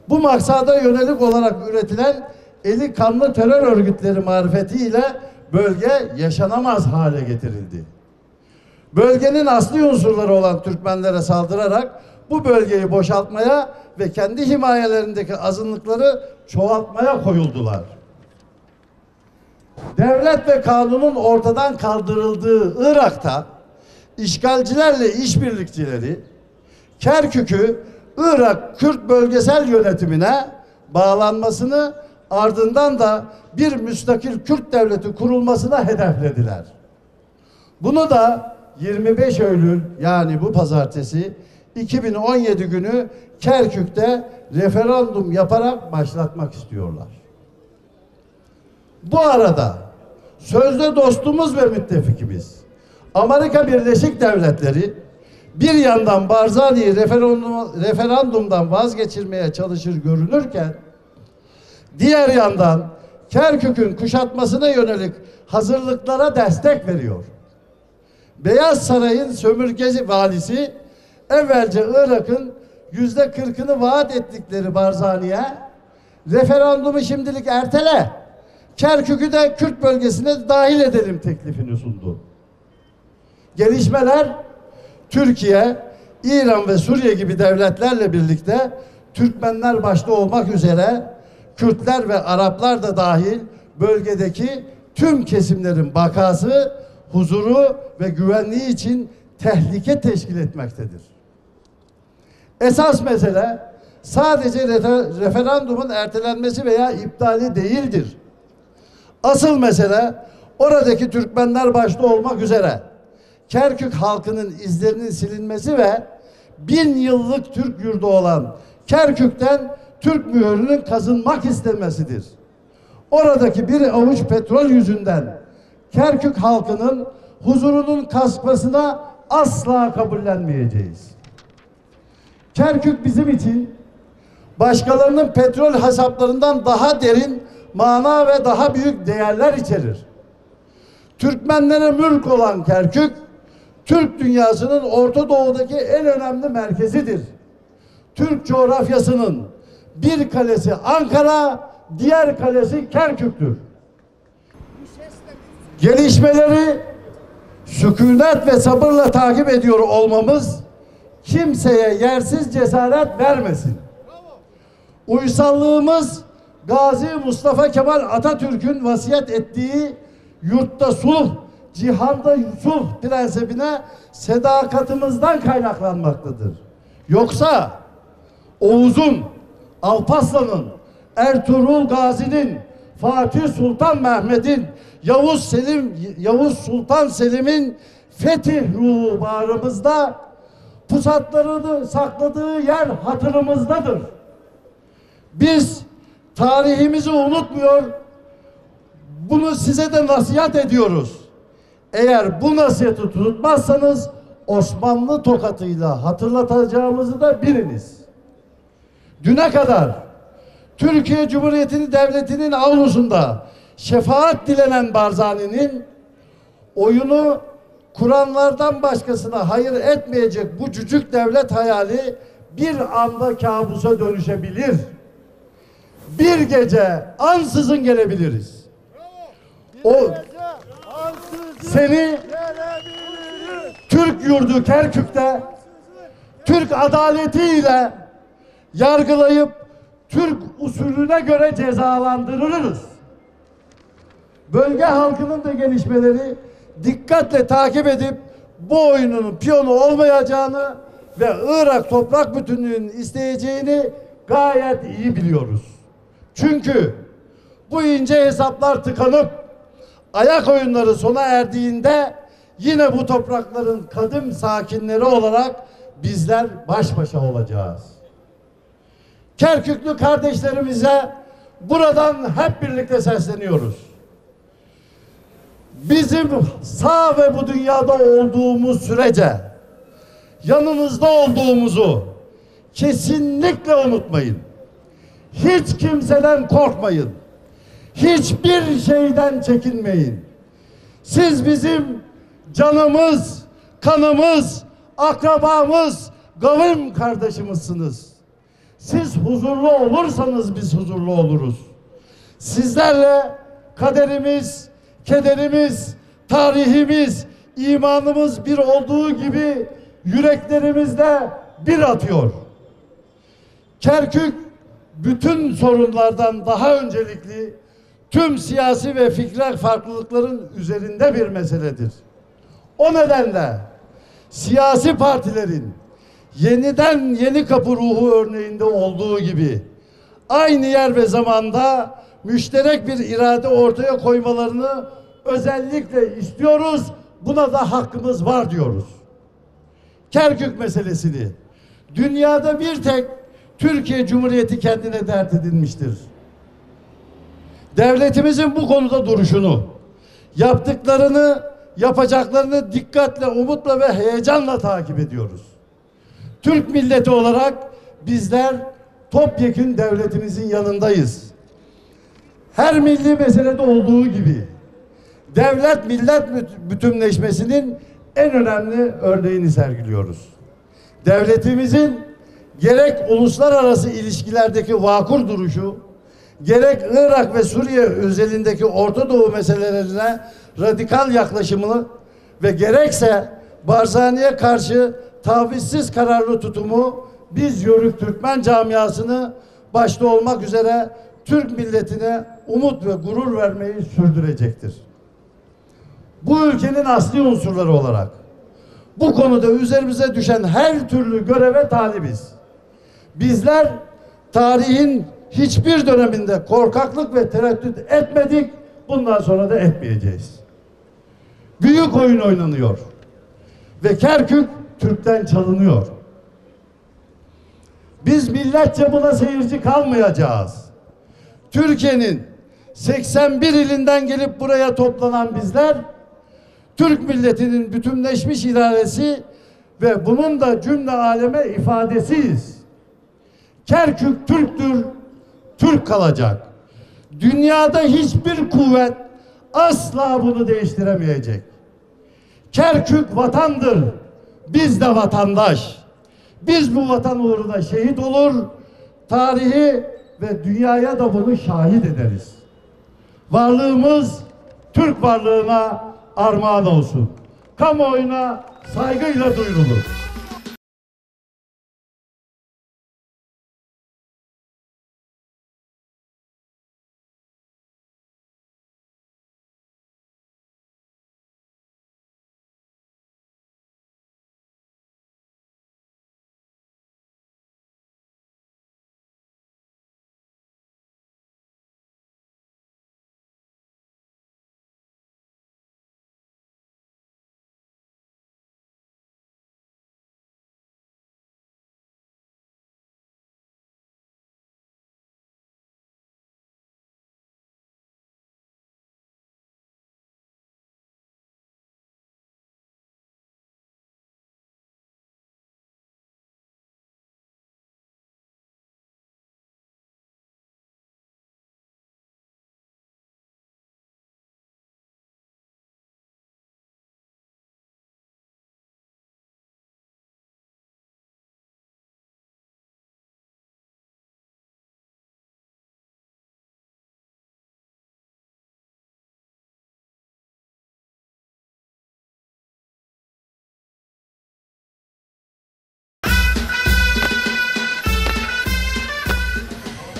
bu maksada yönelik olarak üretilen eli kanlı terör örgütleri marifetiyle bölge yaşanamaz hale getirildi. Bölgenin asli unsurları olan Türkmenlere saldırarak bu bölgeyi boşaltmaya ve kendi himayelerindeki azınlıkları çoğaltmaya koyuldular. Devlet ve kanunun ortadan kaldırıldığı Irak'ta işgalcilerle işbirlikçileri Kerkük'ü Irak Kürt bölgesel yönetimine bağlanmasını, ardından da bir müstakil Kürt devleti kurulmasına hedeflediler. Bunu da 25 Eylül yani bu pazartesi 2017 günü Kerkük'te referandum yaparak başlatmak istiyorlar. Bu arada sözde dostumuz ve müttefikimiz Amerika Birleşik Devletleri bir yandan Barzani'yi referandumdan vazgeçirmeye çalışır görünürken diğer yandan Kerkük'ün kuşatmasına yönelik hazırlıklara destek veriyor. Beyaz Saray'ın sömürgeci valisi evvelce Irak'ın %40'ını vaat ettikleri Barzani'ye referandumu şimdilik ertele, Kerkük'ü de Kürt bölgesine dahil edelim teklifini sundu. Gelişmeler Türkiye, İran ve Suriye gibi devletlerle birlikte Türkmenler başta olmak üzere Kürtler ve Araplar da dahil bölgedeki tüm kesimlerin bakası, huzuru ve güvenliği için tehlike teşkil etmektedir. Esas mesele sadece referandumun ertelenmesi veya iptali değildir. Asıl mesele oradaki Türkmenler başta olmak üzere Kerkük halkının izlerinin silinmesi ve 1000 yıllık Türk yurdu olan Kerkük'ten Türk mühürünün kazınmak istemesidir. Oradaki bir avuç petrol yüzünden Kerkük halkının huzurunun kaçmasına asla kabullenmeyeceğiz. Kerkük bizim için başkalarının petrol hesaplarından daha derin mana ve daha büyük değerler içerir. Türkmenlere mülk olan Kerkük, Türk dünyasının Orta Doğu'daki en önemli merkezidir. Türk coğrafyasının bir kalesi Ankara, diğer kalesi Kerkük'tür. Gelişmeleri sükunet ve sabırla takip ediyor olmamız kimseye yersiz cesaret vermesin. Uysallığımız Gazi Mustafa Kemal Atatürk'ün vasiyet ettiği yurtta sulh, cihanda sulh prensibine sadakatimizden kaynaklanmaktadır. Yoksa Oğuz'un, Alparslan'ın, Ertuğrul Gazi'nin, Fatih Sultan Mehmet'in, Yavuz Sultan Selim'in fetih ruhu bağrımızda, pusatlarını sakladığı yer hatırımızdadır. Biz tarihimizi unutmuyor, bunu size de nasihat ediyoruz. Eğer bu nasihati tutmazsanız Osmanlı tokatıyla hatırlatacağımızı da biliniz. Düne kadar Türkiye Cumhuriyeti Devleti'nin avlusunda şefaat dilenen Barzani'nin oyunu Kur'anlardan başkasına hayır etmeyecek bu cücük devlet hayali bir anda kabusa dönüşebilir. Bir gece ansızın gelebiliriz. O seni Türk yurdu Kerkük'te Türk adaletiyle yargılayıp Türk usulüne göre cezalandırırız. Bölge halkının da gelişmeleri dikkatle takip edip bu oyunun piyonu olmayacağını ve Irak toprak bütünlüğünün isteyeceğini gayet iyi biliyoruz. Çünkü bu ince hesaplar tıkanıp ayak oyunları sona erdiğinde yine bu toprakların kadim sakinleri olarak bizler baş başa olacağız. Kerküklü kardeşlerimize buradan hep birlikte sesleniyoruz. Bizim sağ ve bu dünyada olduğumuz sürece yanınızda olduğumuzu kesinlikle unutmayın. Hiç kimseden korkmayın. Hiçbir şeyden çekinmeyin. Siz bizim canımız, kanımız, akrabamız, kavim kardeşimizsiniz. Siz huzurlu olursanız biz huzurlu oluruz. Sizlerle kaderimiz, kederimiz, tarihimiz, imanımız bir olduğu gibi yüreklerimizde bir atıyor. Kerkük bütün sorunlardan daha öncelikli, tüm siyasi ve fikri farklılıkların üzerinde bir meseledir. O nedenle siyasi partilerin yeniden Yeni Kapı ruhu örneğinde olduğu gibi aynı yer ve zamanda müşterek bir irade ortaya koymalarını özellikle istiyoruz. Buna da hakkımız var diyoruz. Kerkük meselesini dünyada bir tek Türkiye Cumhuriyeti kendine dert edinmiştir. Devletimizin bu konuda duruşunu, yaptıklarını, yapacaklarını dikkatle, umutla ve heyecanla takip ediyoruz. Türk milleti olarak bizler topyekün devletimizin yanındayız. Her milli meselede olduğu gibi devlet millet bütünleşmesinin en önemli örneğini sergiliyoruz. Devletimizin gerek uluslararası ilişkilerdeki vakur duruşu, gerek Irak ve Suriye özelindeki Orta Doğu meselelerine radikal yaklaşımını ve gerekse Barzani'ye karşı tavizsiz kararlı tutumu biz Yörük Türkmen camiasını başta olmak üzere Türk milletine umut ve gurur vermeyi sürdürecektir. Bu ülkenin asli unsurları olarak bu konuda üzerimize düşen her türlü göreve talibiz. Bizler tarihin hiçbir döneminde korkaklık ve tereddüt etmedik, bundan sonra da etmeyeceğiz. Büyük oyun oynanıyor ve Kerkük Türk'ten çalınıyor. Biz milletçe buna seyirci kalmayacağız. Türkiye'nin 81 ilinden gelip buraya toplanan bizler, Türk milletinin bütünleşmiş iradesi ve bunun da cümle aleme ifadesiyiz. Kerkük Türktür, Türk kalacak. Dünyada hiçbir kuvvet asla bunu değiştiremeyecek. Kerkük vatandır, biz de vatandaş. Biz bu vatan uğruna şehit olur, tarihi ve dünyaya da bunu şahit ederiz. Varlığımız Türk varlığına armağan olsun. Kamuoyuna saygıyla duyurulur.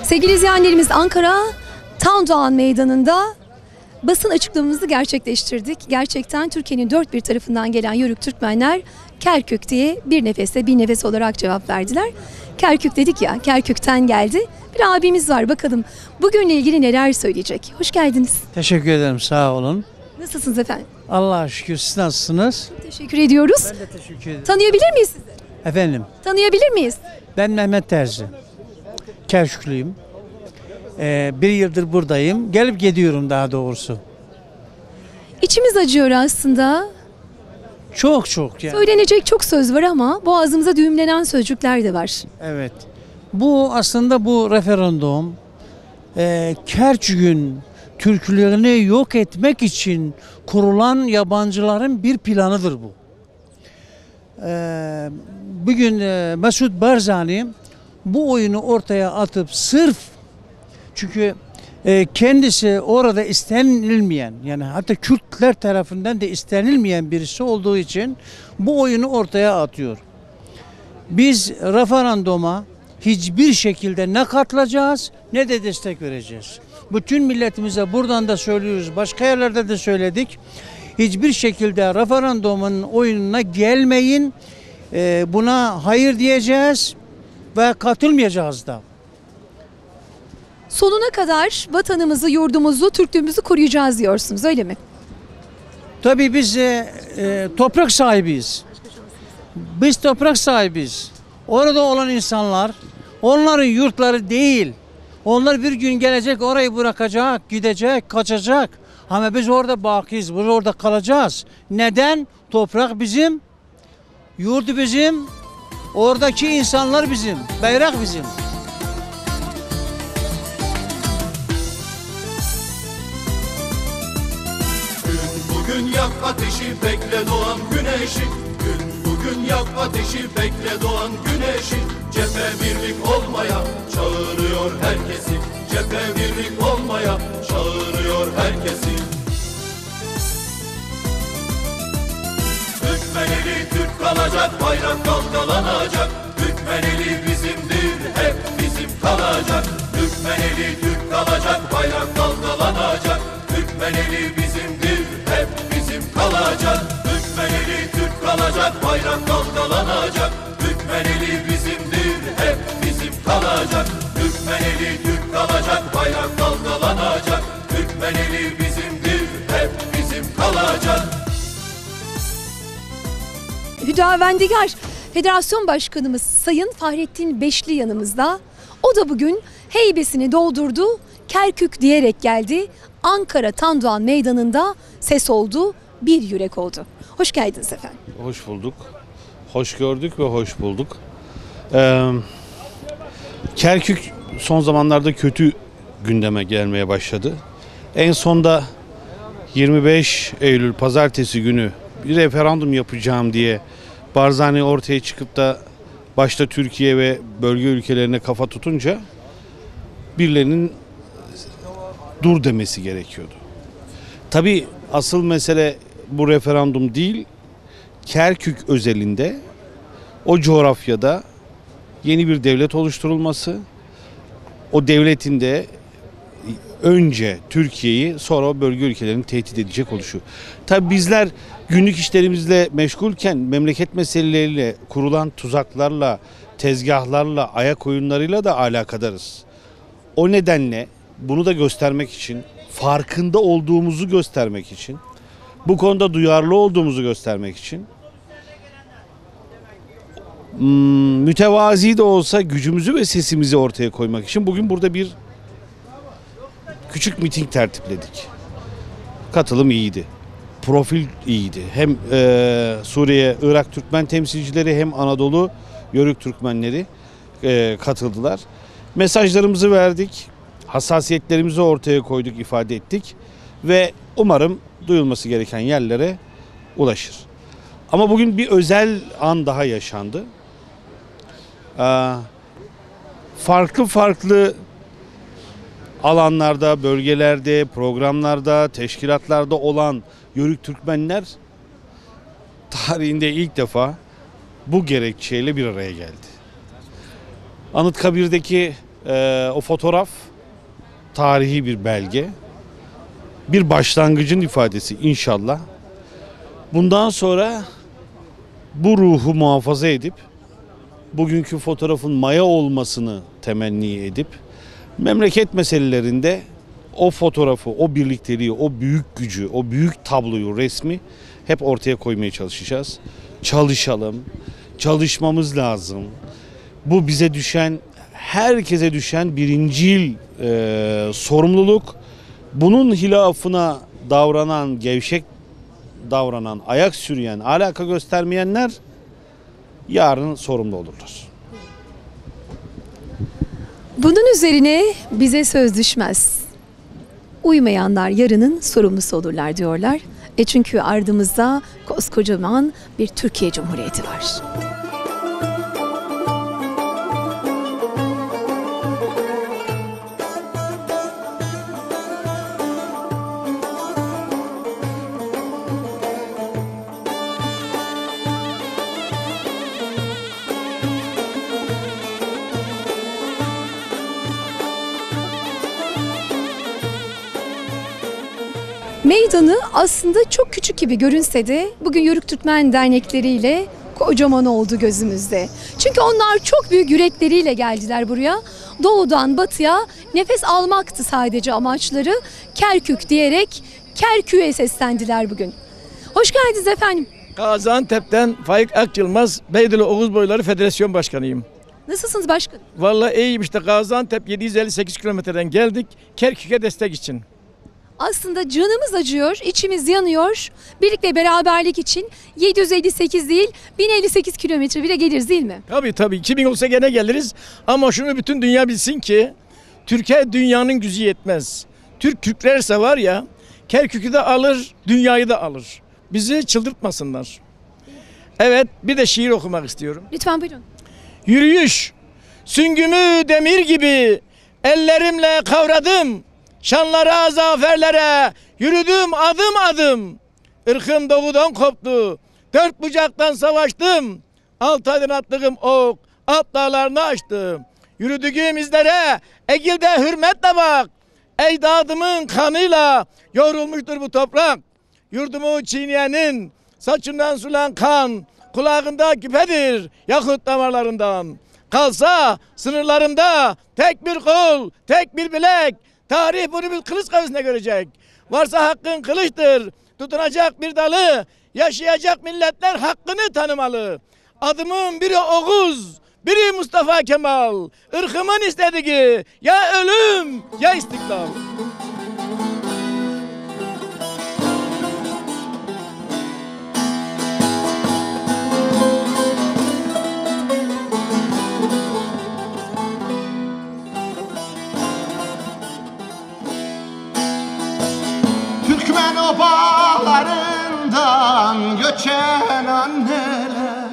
Sevgili izleyenlerimiz, Ankara Tandoğan Meydanı'nda basın açıklamamızı gerçekleştirdik. Gerçekten Türkiye'nin dört bir tarafından gelen Yörük Türkmenler Kerkük diye bir nefeste bir nefes olarak cevap verdiler. Kerkük dedik ya, Kerkük'ten geldi. Bir abimiz var, bakalım bugünle ilgili neler söyleyecek. Hoş geldiniz. Teşekkür ederim, sağ olun. Nasılsınız efendim? Allah'a şükür, siz nasılsınız? Çok teşekkür ediyoruz. Ben de teşekkür ederim. Tanıyabilir miyiz sizi? Efendim? Tanıyabilir miyiz? Ben Mehmet Terzi. Kerküklüyüm. Bir yıldır buradayım. Gelip gidiyorum daha doğrusu. İçimiz acıyor aslında. Çok yani. Söylenecek çok söz var ama boğazımıza düğümlenen sözcükler de var. Evet. Bu aslında bu referandum Kerkük'ün Türklerini yok etmek için kurulan yabancıların bir planıdır bu. Bugün Mesut Barzani bu oyunu ortaya atıp sırf çünkü kendisi orada istenilmeyen, yani hatta Kürtler tarafından da istenilmeyen birisi olduğu için bu oyunu ortaya atıyor. Biz referanduma hiçbir şekilde ne katılacağız ne de destek vereceğiz. Bütün milletimize buradan da söylüyoruz, başka yerlerde de söyledik. Hiçbir şekilde referandumun oyununa gelmeyin, buna hayır diyeceğiz ve katılmayacağız da. Sonuna kadar vatanımızı, yurdumuzu, Türklüğümüzü koruyacağız diyorsunuz, öyle mi? Tabii biz toprak sahibiyiz. Biz toprak sahibiyiz. Orada olan insanlar, onların yurtları değil. Onlar bir gün gelecek, orayı bırakacak, gidecek, kaçacak. Ama biz orada bakiyiz, biz orada kalacağız. Neden? Toprak bizim, yurt bizim, oradaki insanlar bizim, bayrak bizim. Bugün yak ateşi, bekle doğan güneşi. Gün bugün yak ateşi, bekle doğan güneşi. Cephe birlik olmaya çağırıyor herkesi. Cephe birlik olmaya çağırıyor herkesi. Türkmen eli Türk kalacak. bayrak dalgalanacak. Türkmeneli bizimdir, hep bizim kalacak. Türkmeneli Türk kalacak, bayrak dalgalanacak. Türkmeneli bizimdir, hep bizim kalacak. Türkmeneli Türk kalacak, bayrak dalgalanacak. Türkmeneli bizimdir, hep bizim kalacak. Türkmeneli Türk kalacak, bayrak dalgalanacak. Türkmeneli bizimdir, hep bizim kalacak. Hüdavendigar Federasyon Başkanımız Sayın Fahrettin Beşli yanımızda. O da bugün heybesini doldurdu, Kerkük diyerek geldi. Ankara Tandoğan Meydanı'nda ses oldu, bir yürek oldu. Hoş geldiniz efendim. Hoş bulduk. Hoş gördük ve hoş bulduk. Kerkük son zamanlarda kötü gündeme gelmeye başladı. En sonda 25 Eylül pazartesi günü bir referandum yapacağım diye Barzani ortaya çıkıp da başta Türkiye ve bölge ülkelerine kafa tutunca birilerinin dur demesi gerekiyordu. Tabii asıl mesele bu referandum değil, Kerkük özelinde o coğrafyada yeni bir devlet oluşturulması, o devletin de önce Türkiye'yi sonra bölge ülkelerini tehdit edecek oluşu. Tabii bizler günlük işlerimizle meşgulken memleket meseleleriyle, kurulan tuzaklarla, tezgahlarla, ayak oyunlarıyla da alakadarız. O nedenle bunu da göstermek için, farkında olduğumuzu göstermek için, bu konuda duyarlı olduğumuzu göstermek için, mütevazi de olsa gücümüzü ve sesimizi ortaya koymak için bugün burada bir küçük miting tertipledik. Katılım iyiydi. Profil iyiydi. Hem Suriye, Irak Türkmen temsilcileri hem Anadolu Yörük Türkmenleri katıldılar. Mesajlarımızı verdik. Hassasiyetlerimizi ortaya koyduk, ifade ettik. Ve umarım duyulması gereken yerlere ulaşır. Ama bugün bir özel an daha yaşandı. Farklı alanlarda, bölgelerde, programlarda, teşkilatlarda olan Yörük Türkmenler tarihinde ilk defa bu gerekçeyle bir araya geldi. Anıtkabir'deki o fotoğraf tarihi bir belge, bir başlangıcın ifadesi inşallah. Bundan sonra bu ruhu muhafaza edip, bugünkü fotoğrafın maya olmasını temenni edip, memleket meselelerinde o fotoğrafı, o birlikteliği, o büyük gücü, o büyük tabloyu, resmi hep ortaya koymaya çalışacağız. Çalışalım, çalışmamız lazım. Bu bize düşen, herkese düşen birincil sorumluluk. Bunun hilafına davranan, gevşek davranan, ayak sürüyen, alaka göstermeyenler yarın sorumlu olurlar. Bunun üzerine bize söz düşmez. Uymayanlar yarının sorumlusu olurlar diyorlar. Çünkü ardımızda koskocaman bir Türkiye Cumhuriyeti var. Meydanı aslında çok küçük gibi görünse de bugün Yörük Türkmen dernekleriyle kocaman oldu gözümüzde. Çünkü onlar çok büyük yürekleriyle geldiler buraya. Doğudan batıya nefes almaktı sadece amaçları. Kerkük diyerek Kerkük'e seslendiler bugün. Hoş geldiniz efendim. Gaziantep'ten Faik Akçılmaz, Beydili Oğuz Boyları Federasyon Başkanıyım. Nasılsınız başkanım? Vallahi iyiyim işte, Gaziantep 758 kilometreden geldik Kerkük'e destek için. Aslında canımız acıyor, içimiz yanıyor. Birlik ve beraberlik için 758 değil 1058 kilometre bile geliriz değil mi? Tabii 2000 olsa gene geliriz ama şunu bütün dünya bilsin ki Türkiye dünyanın gücü yetmez. Türk Türklerse var ya, Kerkük'ü de alır, dünyayı da alır. Bizi çıldırtmasınlar. Evet, bir de şiir okumak istiyorum. Lütfen buyurun. Yürüyüş, süngümü demir gibi ellerimle kavradım. Şanlara, zaferlere yürüdüm adım adım. Irkım doğudan koptu, dört bucaktan savaştım. 6 aydan attığım ok, Alp dağlarını açtı. Yürüdüğüm izlere Egil'de hürmetle bak. Ecdadımın kanıyla yoğrulmuştur bu toprak. Yurdumu çiğneyenin saçından sulan kan, kulağında küpedir yakut damarlarından. Kalsa sınırlarımda tek bir kol, tek bir bilek, tarih bunu bir kılıç kavusuna görecek. Varsa hakkın kılıçtır, tutunacak bir dalı, yaşayacak milletler hakkını tanımalı. Adımın biri Oğuz, biri Mustafa Kemal, ırkımın istediği ya ölüm ya istiklal. Türkmen obalarından göçen anneler,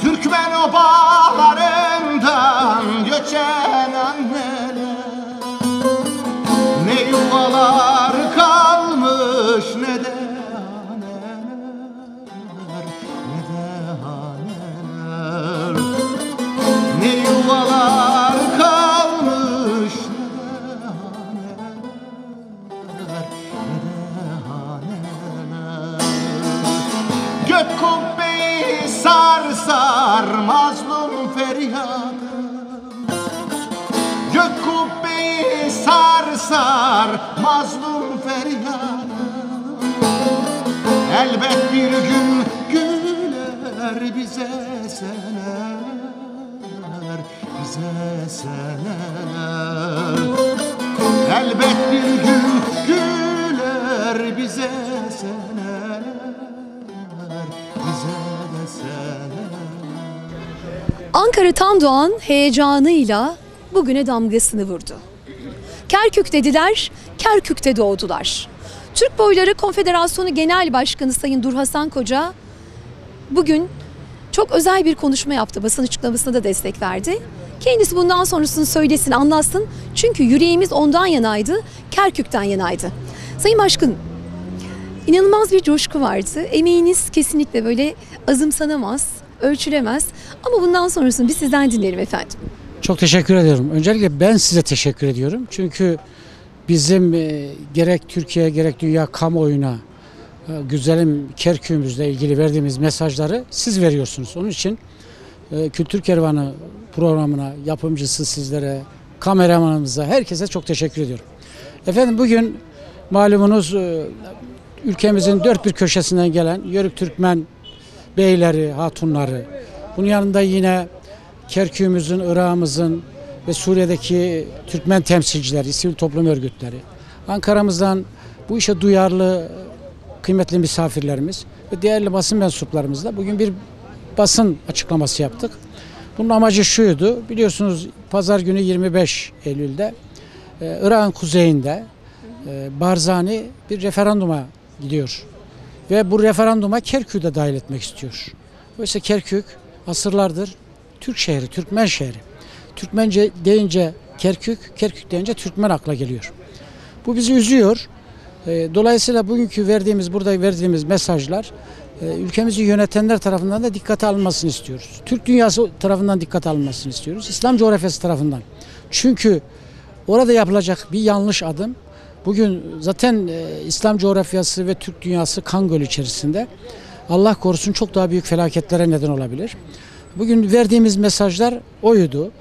Türkmen obalarından göçen anneler, ne yuvalar kalmış ne de haneler, ne de haneler, ne yuvalar kalmış ne de haneler. Gök kubbeyi sar sar mazlum feryadım, gök kubbeyi sar sar mazlum feryadım. Elbet bir gün güler bize seneler, bize seneler. Elbet bir gün güler bize seneler, bize de seneler. Ankara Tandoğan heyecanıyla bugüne damgasını vurdu. Kerkük dediler, Kerkük'te doğdular. Türk Boyları Konfederasyonu Genel Başkanı Sayın Durhasan Koca bugün çok özel bir konuşma yaptı. Basın açıklamasına da destek verdi. Kendisi bundan sonrasını söylesin, anlatsın. Çünkü yüreğimiz ondan yanaydı, Kerkük'ten yanaydı. Sayın Başkanım, inanılmaz bir coşku vardı. Emeğiniz kesinlikle böyle azımsanamaz, ölçülemez. Ama bundan sonrasını biz sizden dinleyelim efendim. Çok teşekkür ediyorum. Öncelikle ben size teşekkür ediyorum. Çünkü bizim gerek Türkiye gerek dünya kamuoyuna güzelim Kerkük'ümüzle ilgili verdiğimiz mesajları siz veriyorsunuz. Onun için Kültür Kervanı programına, yapımcısı sizlere, kameramanımıza, herkese çok teşekkür ediyorum. Efendim bugün malumunuz ülkemizin dört bir köşesinden gelen Yörük Türkmen beyleri, hatunları, bunun yanında yine Kerkük'ümüzün, Irak'ımızın ve Suriye'deki Türkmen temsilcileri, sivil toplum örgütleri, Ankara'mızdan bu işe duyarlı kıymetli misafirlerimiz ve değerli basın mensuplarımızla bugün bir basın açıklaması yaptık. Bunun amacı şuydu, biliyorsunuz pazar günü 25 Eylül'de Irak'ın kuzeyinde Barzani bir referanduma gidiyor. Ve bu referanduma Kerkük'ü de dahil etmek istiyor. Oysa Kerkük asırlardır Türk şehri, Türkmen şehri. Türkmence deyince Kerkük, Kerkük deyince Türkmen akla geliyor. Bu bizi üzüyor. Dolayısıyla bugünkü burada verdiğimiz mesajlar ülkemizi yönetenler tarafından da dikkate alınmasını istiyoruz. Türk dünyası tarafından dikkate alınmasını istiyoruz. İslam coğrafyası tarafından. Çünkü orada yapılacak bir yanlış adım bugün zaten İslam coğrafyası ve Türk dünyası kan gölü içerisinde. Allah korusun çok daha büyük felaketlere neden olabilir. Bugün verdiğimiz mesajlar oydu.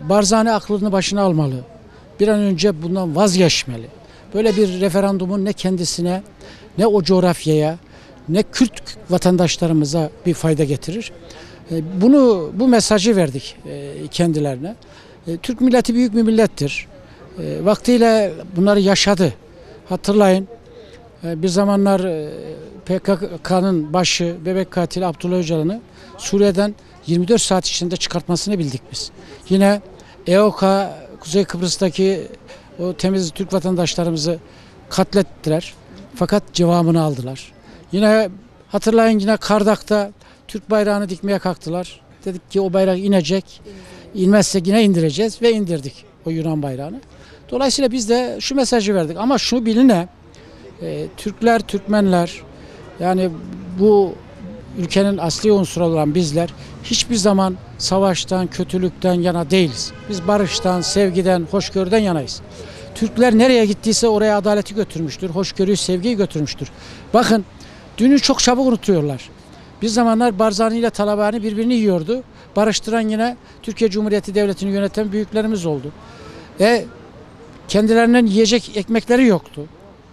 Barzani aklını başına almalı. Bir an önce bundan vazgeçmeli. Böyle bir referandumun ne kendisine, ne o coğrafyaya, ne Kürt vatandaşlarımıza bir fayda getirir. Bu mesajı verdik kendilerine. Türk milleti büyük bir millettir. Vaktiyle bunları yaşadı. Hatırlayın, bir zamanlar PKK'nın başı, bebek katili Abdullah Öcalan'ı Suriye'den 24 saat içinde çıkartmasını bildik biz. Yine EOK, Kuzey Kıbrıs'taki o temiz Türk vatandaşlarımızı katlettiler. Fakat cevabını aldılar. Yine hatırlayın, yine Kardak'ta Türk bayrağını dikmeye kalktılar. Dedik ki o bayrak inecek. İnmezse yine indireceğiz ve indirdik o Yunan bayrağını. Dolayısıyla biz de şu mesajı verdik. Ama şu biline, Türkler, Türkmenler, yani bu ülkenin asli unsuru olan bizler hiçbir zaman savaştan, kötülükten yana değiliz. Biz barıştan, sevgiden, hoşgörüden yanayız. Türkler nereye gittiyse oraya adaleti götürmüştür, hoşgörüyü, sevgiyi götürmüştür. Bakın, dünü çok çabuk unutuyorlar. Bir zamanlar Barzani ile Talabani birbirini yiyordu. Barıştıran yine Türkiye Cumhuriyeti Devleti'ni yöneten büyüklerimiz oldu. Kendilerinden yiyecek ekmekleri yoktu.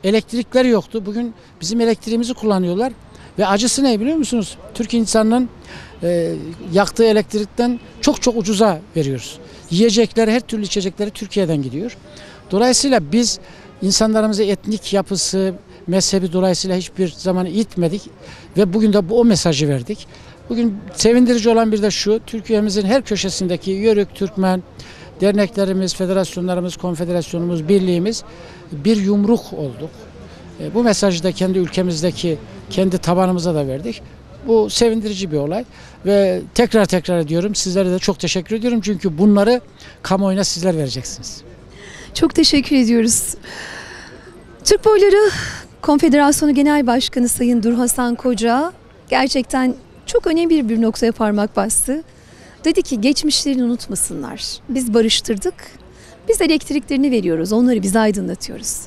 Elektrikleri yoktu. Bugün bizim elektriğimizi kullanıyorlar. Ve acısı ne biliyor musunuz? Türk insanının yaktığı elektrikten çok çok ucuza veriyoruz. Yiyecekleri, her türlü içecekleri Türkiye'den gidiyor. Dolayısıyla biz insanlarımıza etnik yapısı, mezhebi dolayısıyla hiçbir zaman itmedik. Ve bugün de o mesajı verdik. Bugün sevindirici olan bir de şu, Türkiye'mizin her köşesindeki Yörük, Türkmen, derneklerimiz, federasyonlarımız, konfederasyonumuz, birliğimiz bir yumruk olduk. Bu mesajı da kendi ülkemizdeki, kendi tabanımıza da verdik. Bu sevindirici bir olay ve tekrar ediyorum, sizlere de çok teşekkür ediyorum çünkü bunları kamuoyuna sizler vereceksiniz. Çok teşekkür ediyoruz. Türk Boyları Konfederasyonu Genel Başkanı Sayın Durhasan Koca gerçekten çok önemli bir noktaya parmak bastı. Dedi ki geçmişlerini unutmasınlar. Biz barıştırdık. Biz elektriklerini veriyoruz. Onları biz aydınlatıyoruz.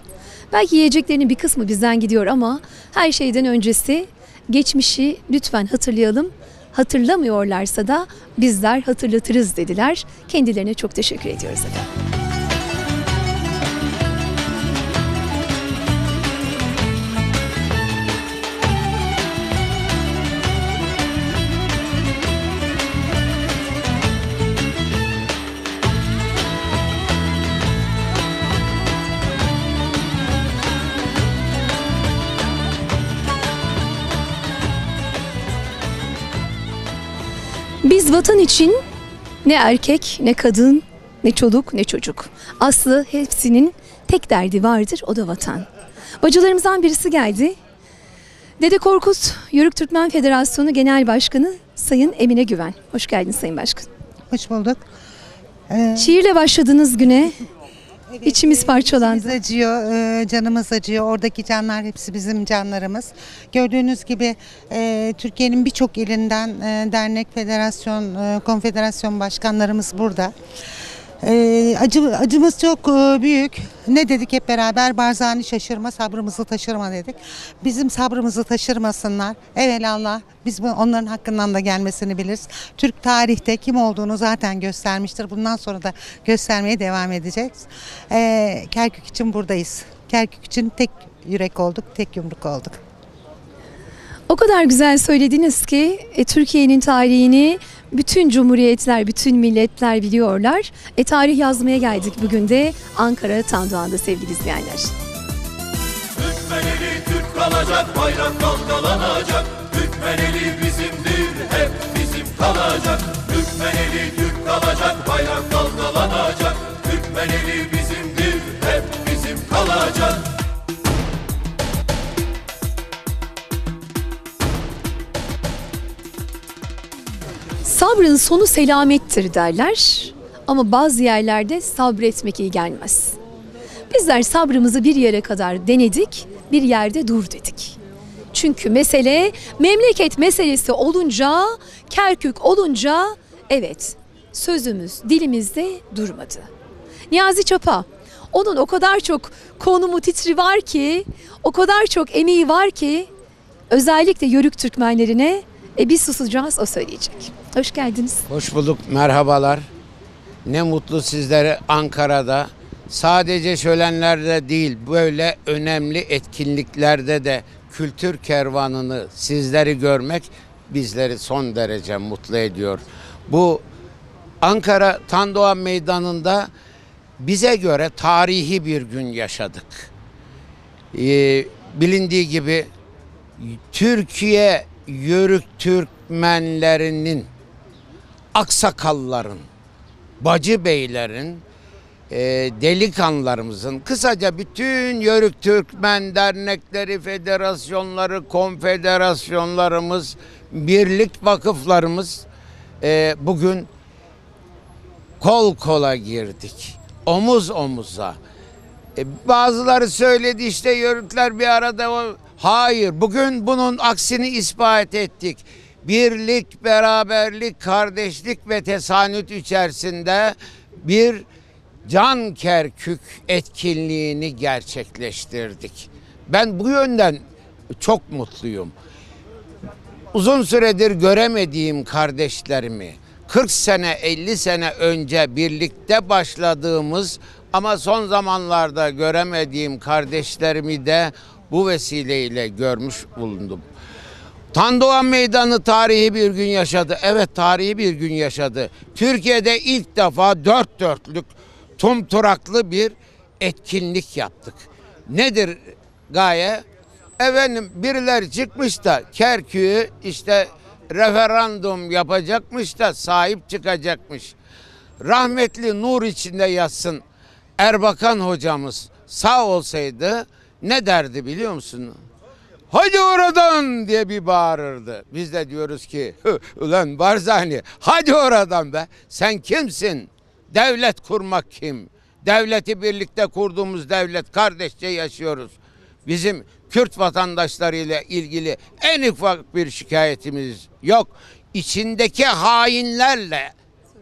Belki yiyeceklerinin bir kısmı bizden gidiyor ama her şeyden öncesi geçmişi lütfen hatırlayalım. Hatırlamıyorlarsa da bizler hatırlatırız dediler. Kendilerine çok teşekkür ediyoruz efendim. Biz vatan için ne erkek, ne kadın, ne çoluk, ne çocuk. Aslı hepsinin tek derdi vardır, o da vatan. Bacılarımızdan birisi geldi. Dede Korkut Yörük Türkmen Federasyonu Genel Başkanı Sayın Emine Güven. Hoş geldiniz Sayın Başkan. Hoş bulduk. Şiirle başladığınız güne içimiz parçalandı. İçimiz acıyor, canımız acıyor. Oradaki canlar hepsi bizim canlarımız. Gördüğünüz gibi Türkiye'nin birçok ilinden dernek, federasyon, konfederasyon başkanlarımız burada. Acımız çok büyük. Ne dedik hep beraber? Barzani şaşırma, sabrımızı taşırma dedik. Bizim sabrımızı taşırmasınlar. Evelallah biz onların hakkından da gelmesini biliriz. Türk tarihte kim olduğunu zaten göstermiştir. Bundan sonra da göstermeye devam edeceğiz. Kerkük için buradayız. Kerkük için tek yürek olduk, tek yumruk olduk. O kadar güzel söylediniz ki Türkiye'nin tarihini bütün cumhuriyetler, bütün milletler biliyorlar. Tarih yazmaya geldik bugün de Ankara Tandoğan'da sevgili izleyenler. Türkmeneli Türk kalacak, bayrak dalgalanacak. Türkmeneli bizimdir, hep bizim kalacak. Türkmeneli Türk kalacak, bayrak dalgalanacak. Türkmeneli bizimdir, hep bizim kalacak. Sabrın sonu selamettir derler ama bazı yerlerde sabretmek iyi gelmez. Bizler sabrımızı bir yere kadar denedik, bir yerde dur dedik. Çünkü mesele memleket meselesi olunca, Kerkük olunca evet sözümüz dilimizde durmadı. Niyazi Çapa, onun o kadar çok konumu titri var ki, o kadar çok emeği var ki özellikle Yörük Türkmenlerine biz susacağız, o söyleyecek. Hoş geldiniz. Hoş bulduk, merhabalar. Ne mutlu sizlere Ankara'da. Sadece şölenlerde değil, böyle önemli etkinliklerde de kültür kervanını, sizleri görmek bizleri son derece mutlu ediyor. Bu Ankara Tandoğan Meydanı'nda bize göre tarihi bir gün yaşadık. Bilindiği gibi Türkiye Yörük Türkmenlerinin, aksakalların, bacı beylerin, delikanlılarımızın, kısaca bütün Yörük Türkmen dernekleri, federasyonları, konfederasyonlarımız, birlik vakıflarımız bugün kol kola girdik, omuz omuza. Bazıları söyledi işte Yörükler bir arada. Hayır, bugün bunun aksini ispat ettik. birlik, beraberlik, kardeşlik ve tesanüt içerisinde bir Can Kerkük etkinliğini gerçekleştirdik. Ben bu yönden çok mutluyum. Uzun süredir göremediğim kardeşlerimi, 40 sene 50 sene önce birlikte başladığımız ama son zamanlarda göremediğim kardeşlerimi de bu vesileyle görmüş bulundum. Tandoğan Meydanı tarihi bir gün yaşadı. Evet, tarihi bir gün yaşadı. Türkiye'de ilk defa dört dörtlük tumturaklı bir etkinlik yaptık. Nedir gaye? Efendim, birileri çıkmış da Kerkük'ü işte referandum yapacakmış da sahip çıkacakmış. Rahmetli nur içinde yatsın Erbakan hocamız sağ olsaydı ne derdi biliyor musun? Hadi oradan diye bir bağırırdı. Biz de diyoruz ki ulan Barzani, hadi oradan be. Sen kimsin? Devlet kurmak kim? Devleti birlikte kurduğumuz devlet, kardeşçe yaşıyoruz. Bizim Kürt vatandaşlarıyla ilgili en ufak bir şikayetimiz yok. İçindeki hainlerle,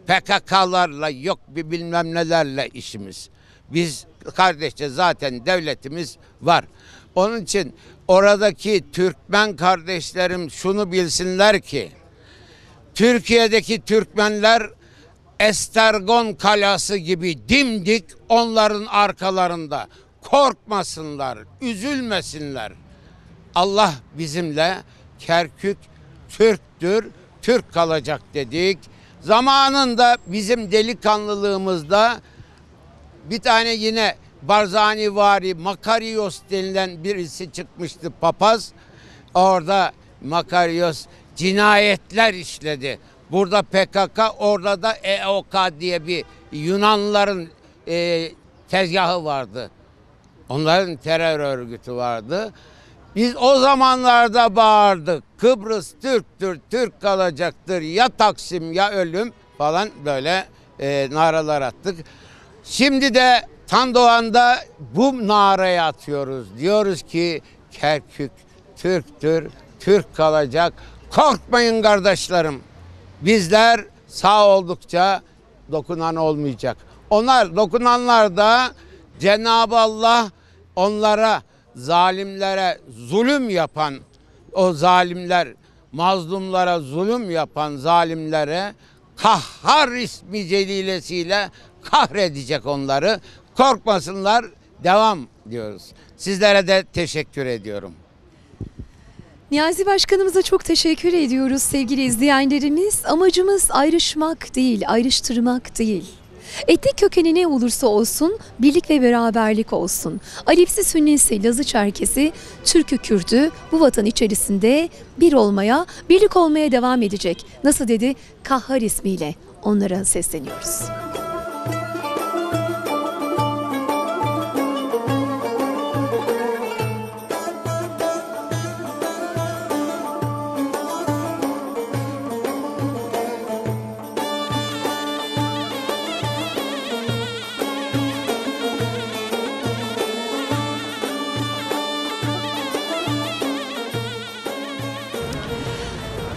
PKK'larla, yok bir bilmem nelerle işimiz. Biz kardeşçe zaten devletimiz var. Onun için oradaki Türkmen kardeşlerim şunu bilsinler ki, Türkiye'deki Türkmenler Estergon kalası gibi dimdik onların arkalarında. Korkmasınlar, üzülmesinler. Allah bizimle, Kerkük Türktür, Türk kalacak dedik. Zamanında bizim delikanlılığımızda bir tane yine Barzanivari, Makarios denilen birisi çıkmıştı, papaz. Orada Makarios cinayetler işledi. Burada PKK, orada da EOK diye bir Yunanlıların tezgahı vardı. Onların terör örgütü vardı. Biz o zamanlarda bağırdık. Kıbrıs Türktür, Türk kalacaktır. Ya Taksim ya ölüm falan böyle naralar attık. Şimdi de Tandoğan'da bu narayı atıyoruz. Diyoruz ki Kerkük Türktür, Türk kalacak. Korkmayın kardeşlerim. Bizler sağ oldukça dokunan olmayacak. Onlar, dokunanlar da Cenab-ı Allah onlara, zalimlere zulüm yapan, o zalimler, mazlumlara zulüm yapan zalimlere Kahhar ismi celilesiyle kahredecek onları. Korkmasınlar, devam diyoruz. Sizlere de teşekkür ediyorum. Niyazi Başkanımıza çok teşekkür ediyoruz sevgili izleyenlerimiz. Amacımız ayrışmak değil, ayrıştırmak değil. Etnik kökeni ne olursa olsun birlik ve beraberlik olsun. Alevsi, Sünnisi, Lazı, Çerkesi, Türk'ü, Kürt'ü bu vatan içerisinde bir olmaya, birlik olmaya devam edecek. Nasıl dedi? Kahhar ismiyle onlara sesleniyoruz.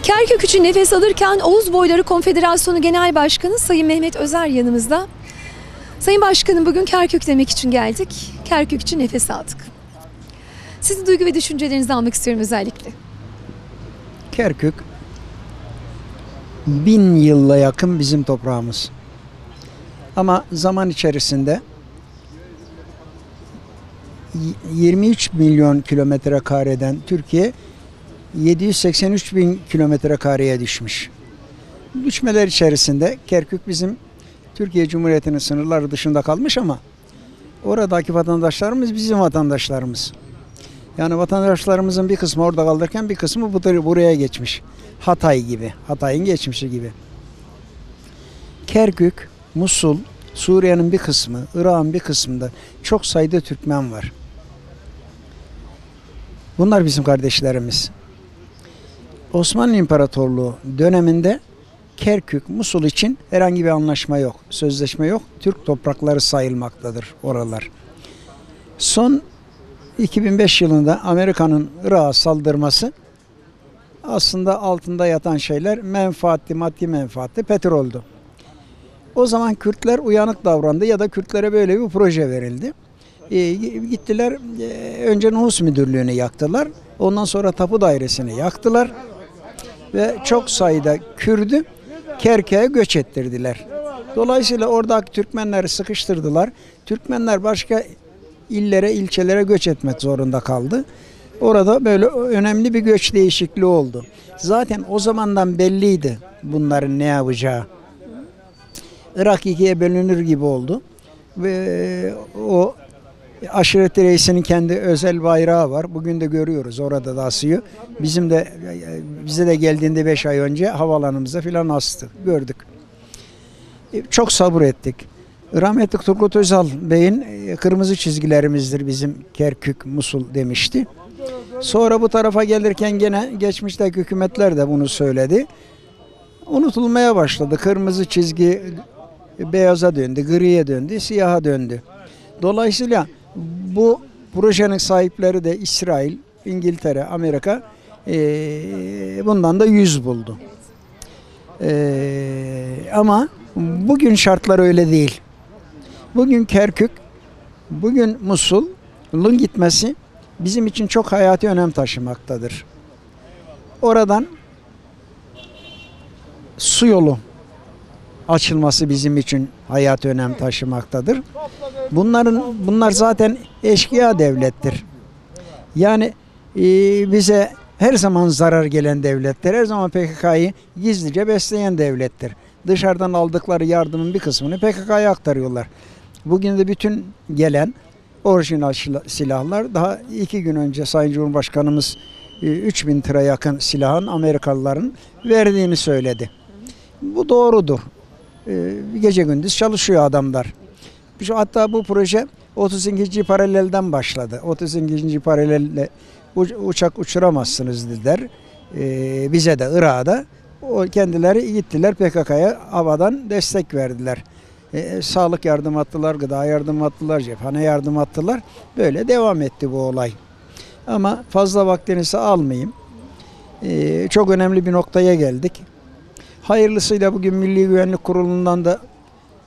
Kerkük için nefes alırken Oğuz Boyları Konfederasyonu Genel Başkanı Sayın Mehmet Özer yanımızda. Sayın Başkanım, bugün Kerkük demek için geldik. Kerkük için nefes aldık. Sizin duygu ve düşüncelerinizi almak istiyorum özellikle. Kerkük 1000 yılla yakın bizim toprağımız. Ama zaman içerisinde 23 milyon kilometre kareden Türkiye 783 bin kilometre kareye düşmüş. Düşmeler içerisinde Kerkük bizim Türkiye Cumhuriyeti'nin sınırları dışında kalmış ama oradaki vatandaşlarımız bizim vatandaşlarımız. Yani vatandaşlarımızın bir kısmı orada kalırken bir kısmı buraya geçmiş. Hatay gibi, Hatay'ın geçmişi gibi. Kerkük, Musul, Suriye'nin bir kısmı, Irak'ın bir kısmında çok sayıda Türkmen var. Bunlar bizim kardeşlerimiz. Osmanlı İmparatorluğu döneminde Kerkük, Musul için herhangi bir anlaşma yok, sözleşme yok. Türk toprakları sayılmaktadır oralar. Son 2005 yılında Amerika'nın Irak'a saldırması aslında altında yatan şeyler menfaatli, maddi menfaatli petroldü. O zaman Kürtler uyanık davrandı ya da Kürtlere böyle bir proje verildi. Gittiler önce nüfus müdürlüğünü yaktılar. Ondan sonra tapu dairesini yaktılar. Ve çok sayıda Kürdü Kerkük'e göç ettirdiler. Dolayısıyla oradaki Türkmenleri sıkıştırdılar. Türkmenler başka illere, ilçelere göç etmek zorunda kaldı. Orada böyle önemli bir göç değişikliği oldu. Zaten o zamandan belliydi bunların ne yapacağı. Irak ikiye bölünür gibi oldu. Ve o aşiret reisinin kendi özel bayrağı var. Bugün de görüyoruz, orada da asıyor. Bize de geldiğinde 5 ay önce havalanımıza filan astı. Gördük. Çok sabır ettik. Rahmetli Turgut Özal Bey'in kırmızı çizgilerimizdir bizim Kerkük, Musul demişti. Sonra bu tarafa gelirken gene geçmişteki hükümetler de bunu söyledi. Unutulmaya başladı. Kırmızı çizgi beyaza döndü, griye döndü, siyaha döndü. Dolayısıyla bu projenin sahipleri de İsrail, İngiltere, Amerika bundan da yüz buldu. Ama bugün şartlar öyle değil. Bugün Kerkük, bugün Musul'un gitmesi bizim için çok hayati önem taşımaktadır. Oradan su yolu açılması bizim için hayati önem taşımaktadır. Bunlar zaten eşkıya devlettir. Yani bize her zaman zarar gelen devlettir. Her zaman PKK'yı gizlice besleyen devlettir. Dışarıdan aldıkları yardımın bir kısmını PKK'ya aktarıyorlar. Bugün de bütün gelen orijinal silahlar, daha 2 gün önce Sayın Cumhurbaşkanımız 3000 lira yakın silahın Amerikalıların verdiğini söyledi. Bu doğrudur. Gece gündüz çalışıyor adamlar. Hatta bu proje 32. paralelden başladı. 32. paralelle uçak uçuramazsınız dediler. Bize de Irak'da. Kendileri gittiler PKK'ya havadan destek verdiler. Sağlık yardım attılar, gıda yardım attılar, cephane yardım attılar. Böyle devam etti bu olay. Ama fazla vaktinizi almayayım. Çok önemli bir noktaya geldik. Hayırlısıyla bugün Milli Güvenlik Kurulu'ndan da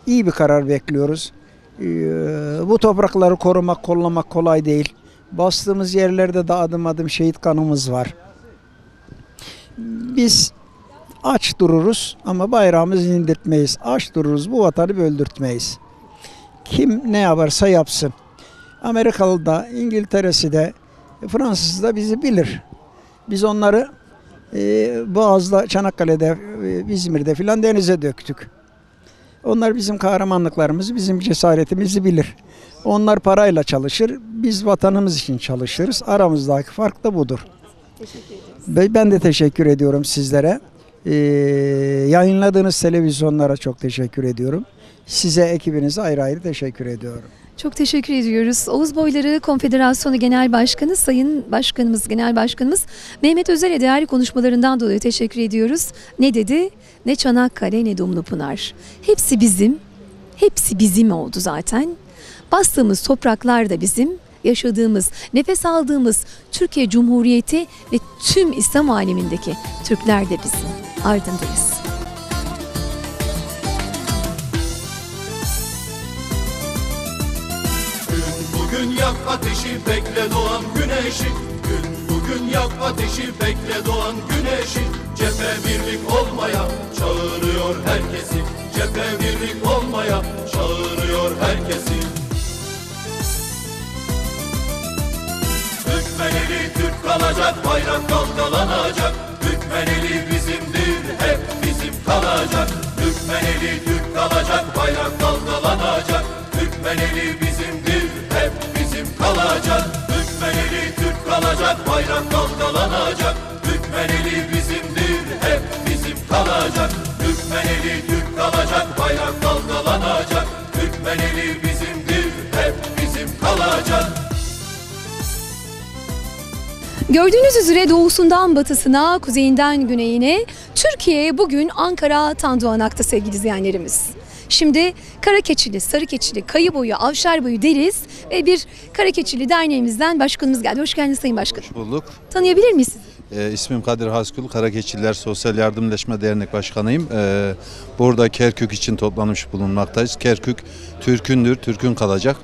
iyi bir karar bekliyoruz. Bu toprakları korumak, kollamak kolay değil. Bastığımız yerlerde de adım adım şehit kanımız var. Biz aç dururuz ama bayrağımızı indirtmeyiz. Aç dururuz, bu vatanı böldürtmeyiz. Kim ne yaparsa yapsın. Amerikalı da, İngiltere'si de, Fransız da bizi bilir. Biz onları Boğaz'da, Çanakkale'de, İzmir'de filan denize döktük. Onlar bizim kahramanlıklarımızı, bizim cesaretimizi bilir. Onlar parayla çalışır, biz vatanımız için çalışırız. Aramızdaki fark da budur. Ben de teşekkür ediyorum sizlere. Yayınladığınız televizyonlara çok teşekkür ediyorum. Size, ekibinize ayrı ayrı teşekkür ediyorum. Çok teşekkür ediyoruz. Oğuz Boyları Konfederasyonu Genel Başkanı, Sayın Başkanımız, Genel Başkanımız Mehmet Özer'e değerli konuşmalarından dolayı teşekkür ediyoruz. Ne dedi? Ne Çanakkale ne Dumlupınar. Hepsi bizim, hepsi bizim oldu zaten. Bastığımız topraklar da bizim, yaşadığımız, nefes aldığımız Türkiye Cumhuriyeti ve tüm İslam alemindeki Türkler de bizim. Ardındayız. Bugün yak ateşi, bekle doğan güneşi. Gün bugün yak ateşi, bekle doğan güneşi. Cephe birlik olmaya çağırıyor herkesi. Cephe birlik olmaya çağırıyor herkesi. Türkmeneli Türk kalacak, bayrak dalgalanacak. Türkmeneli bizimdir, hep bizim kalacak. Türkmeneli Türk kalacak, bayrak dalgalanacak. Türkmeneli bizimdir, hep bizim kalacak. Türkmeneli Türk kalacak, bayrak dalgalanacak. Türkmeneli bizimdir, hep bizim kalacak. Türkmeneli Türk kalacak, bayrak dalgalanacak. Türkmeneli bizimdir, hep bizim kalacak. Gördüğünüz üzere doğusundan batısına, kuzeyinden güneyine Türkiye bugün Ankara Tandoğanak'ta sevgili izleyenlerimiz. Şimdi Karakeçili, Sarıkeçili, Kayıboyu, Avşarboyu deriz ve bir Karakeçili derneğimizden başkanımız geldi. Hoş geldiniz Sayın Başkanım. Hoş bulduk. Tanıyabilir miyiz sizi? İsmim Kadir Haskul, Karakeçililer Sosyal Yardımlaşma Dernek Başkanıyım. Burada Kerkük için toplanmış bulunmaktayız. Kerkük Türk'ündür, Türk'ün kalacak.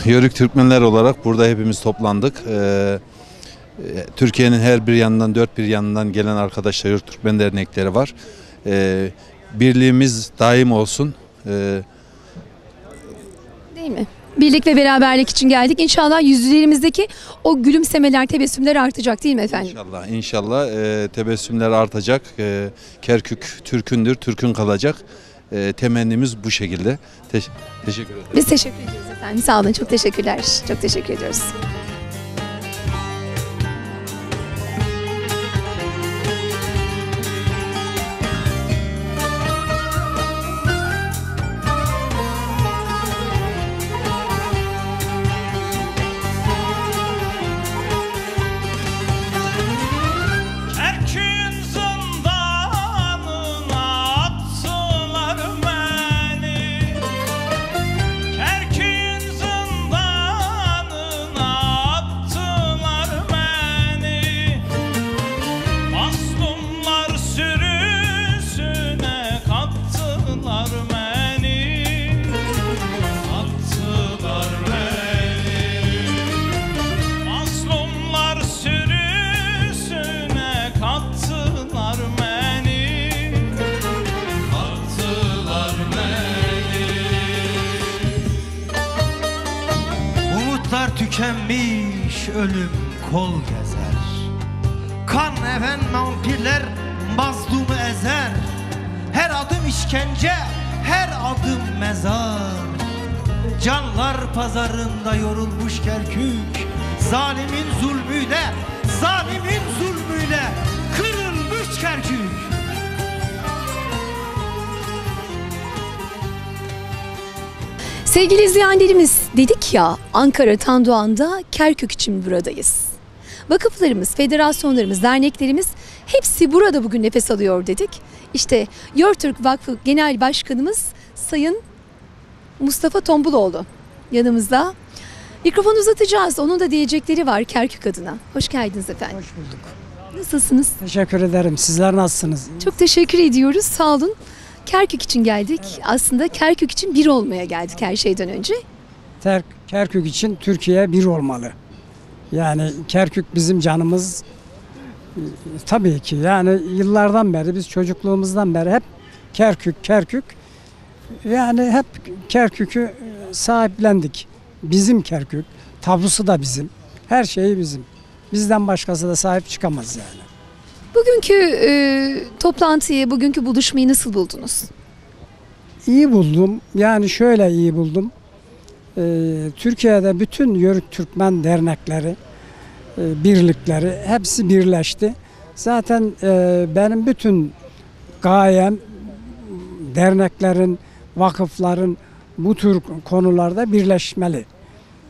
Yörük Türkmenler olarak burada hepimiz toplandık. Türkiye'nin her bir yanından, dört bir yanından gelen arkadaşlar, Yörük Türkmen dernekleri var. Birliğimiz daim olsun. Değil mi? Birlik ve beraberlik için geldik. İnşallah yüzlerimizdeki o gülümsemeler, tebessümler artacak değil mi efendim? İnşallah, inşallah tebessümler artacak. Kerkük Türk'ündür, Türk'ün kalacak. Temennimiz bu şekilde. Teşekkür ederim. Biz teşekkür ediyoruz efendim. Sağ olun. Çok teşekkürler. Çok teşekkür ediyoruz. Tükenmiş ölüm kol gezer. Kan even vampirler mazlumu ezer. Her adım işkence, her adım mezar. Canlar pazarında yorulmuş Kerkük, zalimin zulmüyle, zalimin zulmüyle kırılmış Kerkük. Sevgili izleyenlerimiz, dedik ya, Ankara Tandoğan'da Kerkük için buradayız. Vakıflarımız, federasyonlarımız, derneklerimiz hepsi burada bugün nefes alıyor dedik. İşte Yörtürk Vakfı Genel Başkanımız Sayın Mustafa Tombuloğlu yanımızda. Mikrofonu uzatacağız. Onun da diyecekleri var Kerkük adına. Hoş geldiniz efendim. Hoş bulduk. Nasılsınız? Teşekkür ederim. Sizler nasılsınız? Çok teşekkür ediyoruz. Sağ olun. Kerkük için geldik. Evet. Aslında Kerkük için bir olmaya geldik her şeyden önce. Kerkük için Türkiye bir olmalı. Yani Kerkük bizim canımız. Tabii ki yani yıllardan beri, biz çocukluğumuzdan beri hep Kerkük. Yani hep Kerkük'ü sahiplendik. Bizim Kerkük, tapusu da bizim. Her şeyi bizim. Bizden başkası da sahip çıkamaz yani. Bugünkü toplantıyı, bugünkü buluşmayı nasıl buldunuz? İyi buldum. Yani şöyle iyi buldum. Türkiye'de bütün Yörük Türkmen dernekleri, birlikleri hepsi birleşti. Zaten benim bütün gayem derneklerin, vakıfların bu tür konularda birleşmeli.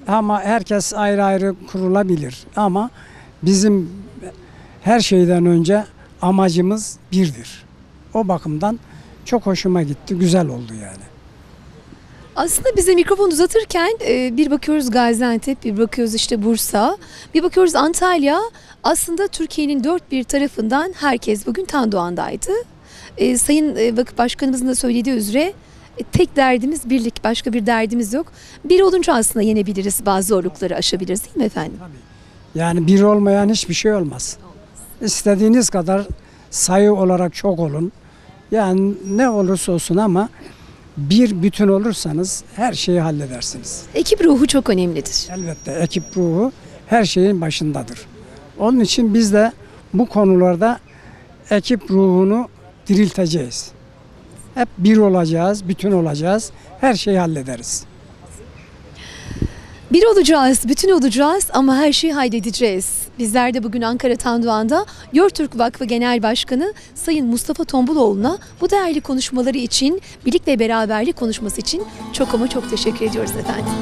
Ama herkes ayrı ayrı kurulabilir. Ama bizim her şeyden önce amacımız birdir. O bakımdan çok hoşuma gitti, güzel oldu yani. Aslında bize mikrofon uzatırken bir bakıyoruz Gaziantep, bir bakıyoruz işte Bursa, bir bakıyoruz Antalya. Aslında Türkiye'nin dört bir tarafından herkes bugün Tandoğan'daydı. Sayın Vakıf Başkanımızın da söylediği üzere tek derdimiz birlik, başka bir derdimiz yok. Bir olunca aslında yenebiliriz, bazı zorlukları aşabiliriz değil mi efendim? Tabii. Yani bir olmayan hiçbir şey olmaz. İstediğiniz kadar sayı olarak çok olun. Yani ne olursa olsun ama bir bütün olursanız her şeyi halledersiniz. Ekip ruhu çok önemlidir. Elbette ekip ruhu her şeyin başındadır. Onun için biz de bu konularda ekip ruhunu dirilteceğiz. Hep bir olacağız, bütün olacağız, her şeyi hallederiz. Bir olacağız, bütün olacağız ama her şeyi halledeceğiz. Bizler de bugün Ankara Tandoğan'da Yörtürk Vakfı Genel Başkanı Sayın Mustafa Tombuloğlu'na bu değerli konuşmaları için, birlik ve beraberlik konuşması için çok ama çok teşekkür ediyoruz efendim.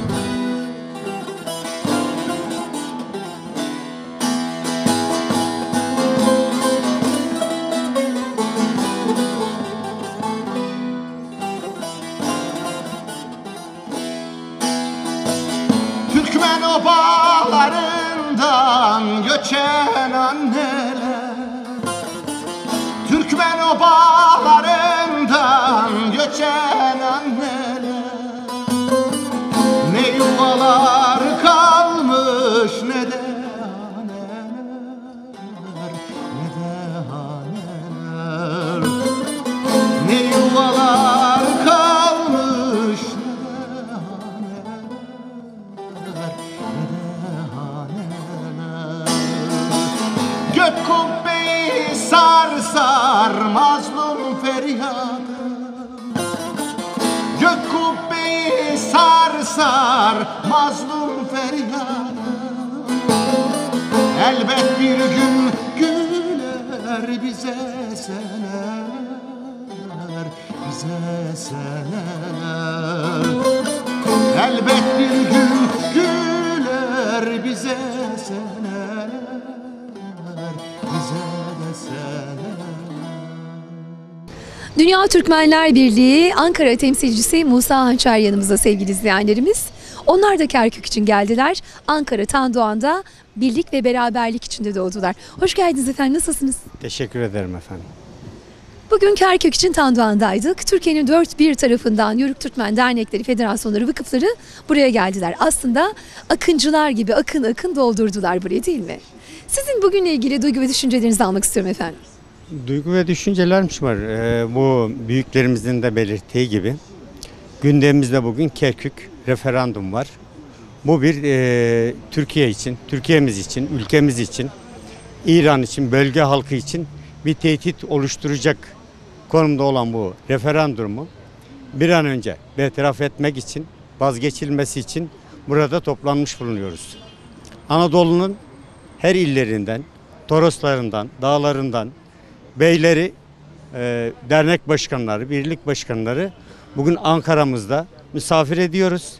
sar mazlum feryadı. Elbet bir gün güler bize seneler, bize seneler. Elbet bir gün güler bize seneler, bize de seneler. Dünya Türkmenler Birliği Ankara temsilcisi Musa Hançer yanımızda sevgili izleyenlerimiz. Onlar da Kerkük için geldiler. Ankara Tandoğan'da birlik ve beraberlik içinde doğdular. Hoş geldiniz efendim, nasılsınız? Teşekkür ederim efendim. Bugün Kerkük için Tandoğan'daydık. Türkiye'nin dört bir tarafından Yörük Türkmen dernekleri, federasyonları, vakıfları buraya geldiler. Aslında akıncılar gibi akın akın doldurdular burayı, değil mi? Sizin bugünle ilgili duygu ve düşüncelerinizi almak istiyorum efendim. Duygu ve düşüncelerimiz var. Bu büyüklerimizin de belirttiği gibi gündemimizde bugün Kerkük referandum var. Bu bir Türkiye için, Türkiye'miz için, ülkemiz için, İran için, bölge halkı için bir tehdit oluşturacak konumda olan bu referandumu bir an önce bertaraf etmek için, vazgeçilmesi için burada toplanmış bulunuyoruz. Anadolu'nun her illerinden, Toroslarından, dağlarından, beyleri, dernek başkanları, birlik başkanları bugün Ankara'mızda misafir ediyoruz.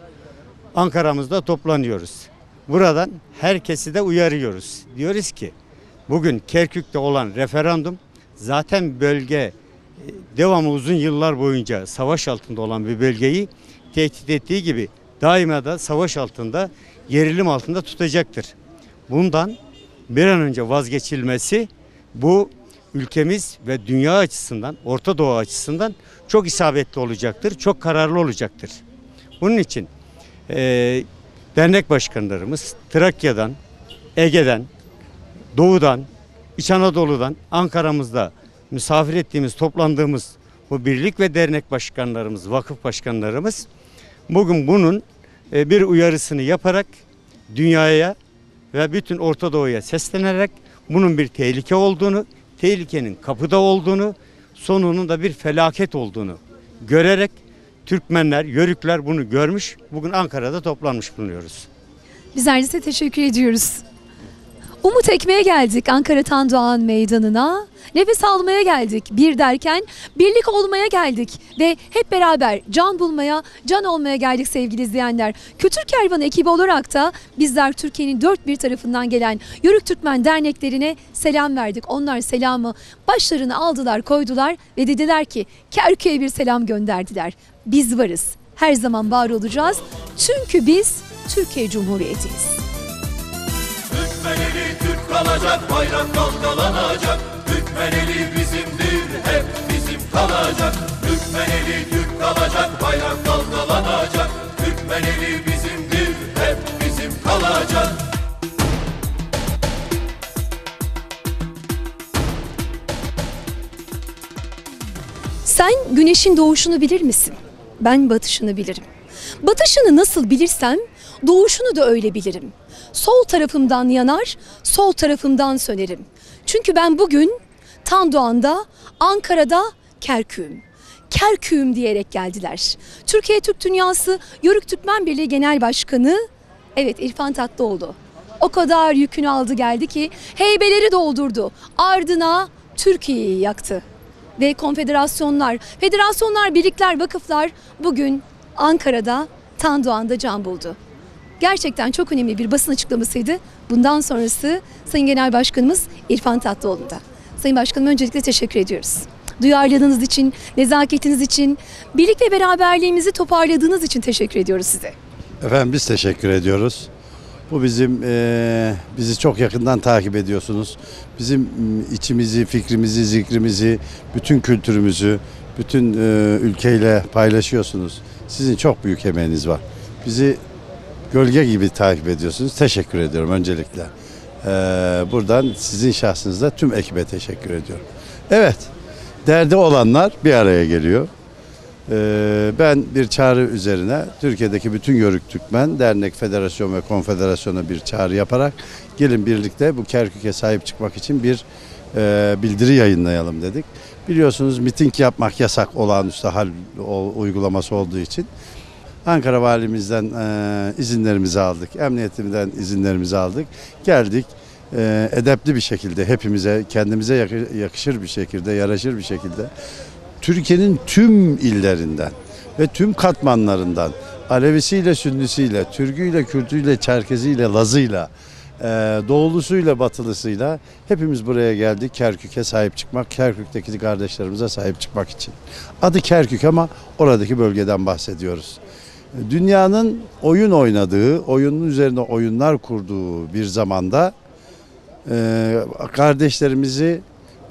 Ankara'mızda toplanıyoruz. Buradan herkesi de uyarıyoruz. Diyoruz ki bugün Kerkük'te olan referandum zaten bölge devamlı uzun yıllar boyunca savaş altında olan bir bölgeyi tehdit ettiği gibi daima da savaş altında, gerilim altında tutacaktır. Bundan bir an önce vazgeçilmesi bu ülkemiz ve dünya açısından, Orta Doğu açısından çok isabetli olacaktır, çok kararlı olacaktır. Bunun için dernek başkanlarımız Trakya'dan, Ege'den, Doğu'dan, İç Anadolu'dan, Ankara'mızda misafir ettiğimiz, toplandığımız bu birlik ve dernek başkanlarımız, vakıf başkanlarımız bugün bunun bir uyarısını yaparak dünyaya ve bütün Orta Doğu'ya seslenerek bunun bir tehlike olduğunu, tehlikenin kapıda olduğunu, sonunun da bir felaket olduğunu görerek Türkmenler, Yörükler bunu görmüş, bugün Ankara'da toplanmış bulunuyoruz. Bizler de size teşekkür ediyoruz. Umut ekmeye geldik Ankara Tandoğan Meydanı'na. Nefes almaya geldik. Bir derken birlik olmaya geldik. Ve hep beraber can bulmaya, can olmaya geldik sevgili izleyenler. Kültür Kervanı ekibi olarak da bizler Türkiye'nin dört bir tarafından gelen Yörük Türkmen derneklerine selam verdik. Onlar selamı başlarını aldılar, koydular ve dediler ki Kerkük'e bir selam gönderdiler. Biz varız. Her zaman var olacağız. Çünkü biz Türkiye Cumhuriyeti'yiz. Türkmeneli Türk kalacak, bayrak dalgalanacak. Türkmeneli bizimdir, hep bizim kalacak. Türkmeneli Türk kalacak, bayrak dalgalanacak. Türkmeneli bizimdir, hep bizim kalacak. Sen güneşin doğuşunu bilir misin? Ben batışını bilirim. Batışını nasıl bilirsem doğuşunu da öyle bilirim. Sol tarafımdan yanar, sol tarafımdan sönerim. Çünkü ben bugün Tandoğan'da, Ankara'da Kerkük'üm. Kerkük'üm diyerek geldiler. Türkiye Türk Dünyası Yörük Türkmen Birliği Genel Başkanı, evet İrfan Tatlıoğlu. O kadar yükünü aldı geldi ki heybeleri doldurdu. Ardına Türkiye'yi yaktı. Ve konfederasyonlar, federasyonlar, birlikler, vakıflar bugün Ankara'da, Tandoğan'da can buldu. Gerçekten çok önemli bir basın açıklamasıydı. Bundan sonrası Sayın Genel Başkanımız İrfan Tatlıoğlu'nda. Sayın Başkanım öncelikle teşekkür ediyoruz. Duyarlılığınız için, nezaketiniz için, birlik ve beraberliğimizi toparladığınız için teşekkür ediyoruz size. Efendim biz teşekkür ediyoruz. Bu bizim bizi çok yakından takip ediyorsunuz. Bizim içimizi, fikrimizi, zikrimizi, bütün kültürümüzü, bütün ülkeyle paylaşıyorsunuz. Sizin çok büyük emeğiniz var. Bizi gölge gibi takip ediyorsunuz. Teşekkür ediyorum öncelikle. Buradan sizin şahsınızda tüm ekibe teşekkür ediyorum. Evet, derdi olanlar bir araya geliyor. Ben bir çağrı üzerine Türkiye'deki bütün Yörük Türkmen dernek, federasyon ve konfederasyona bir çağrı yaparak gelin birlikte bu Kerkük'e sahip çıkmak için bir bildiri yayınlayalım dedik. Biliyorsunuz miting yapmak yasak, olağanüstü hal uygulaması olduğu için. Ankara Valimizden izinlerimizi aldık. Emniyetimizden izinlerimizi aldık. Geldik. Edepli bir şekilde hepimize, kendimize yakışır bir şekilde, yaraşır bir şekilde Türkiye'nin tüm illerinden ve tüm katmanlarından Alevisiyle, Sünnisiyle, Türküyle, Kürtüyle, Çerkeziyle, Lazıyla, Doğulusuyla, Batılısıyla hepimiz buraya geldik. Kerkük'e sahip çıkmak, Kerkük'teki kardeşlerimize sahip çıkmak için. Adı Kerkük ama oradaki bölgeden bahsediyoruz. Dünyanın oyun oynadığı, oyunun üzerine oyunlar kurduğu bir zamanda kardeşlerimizi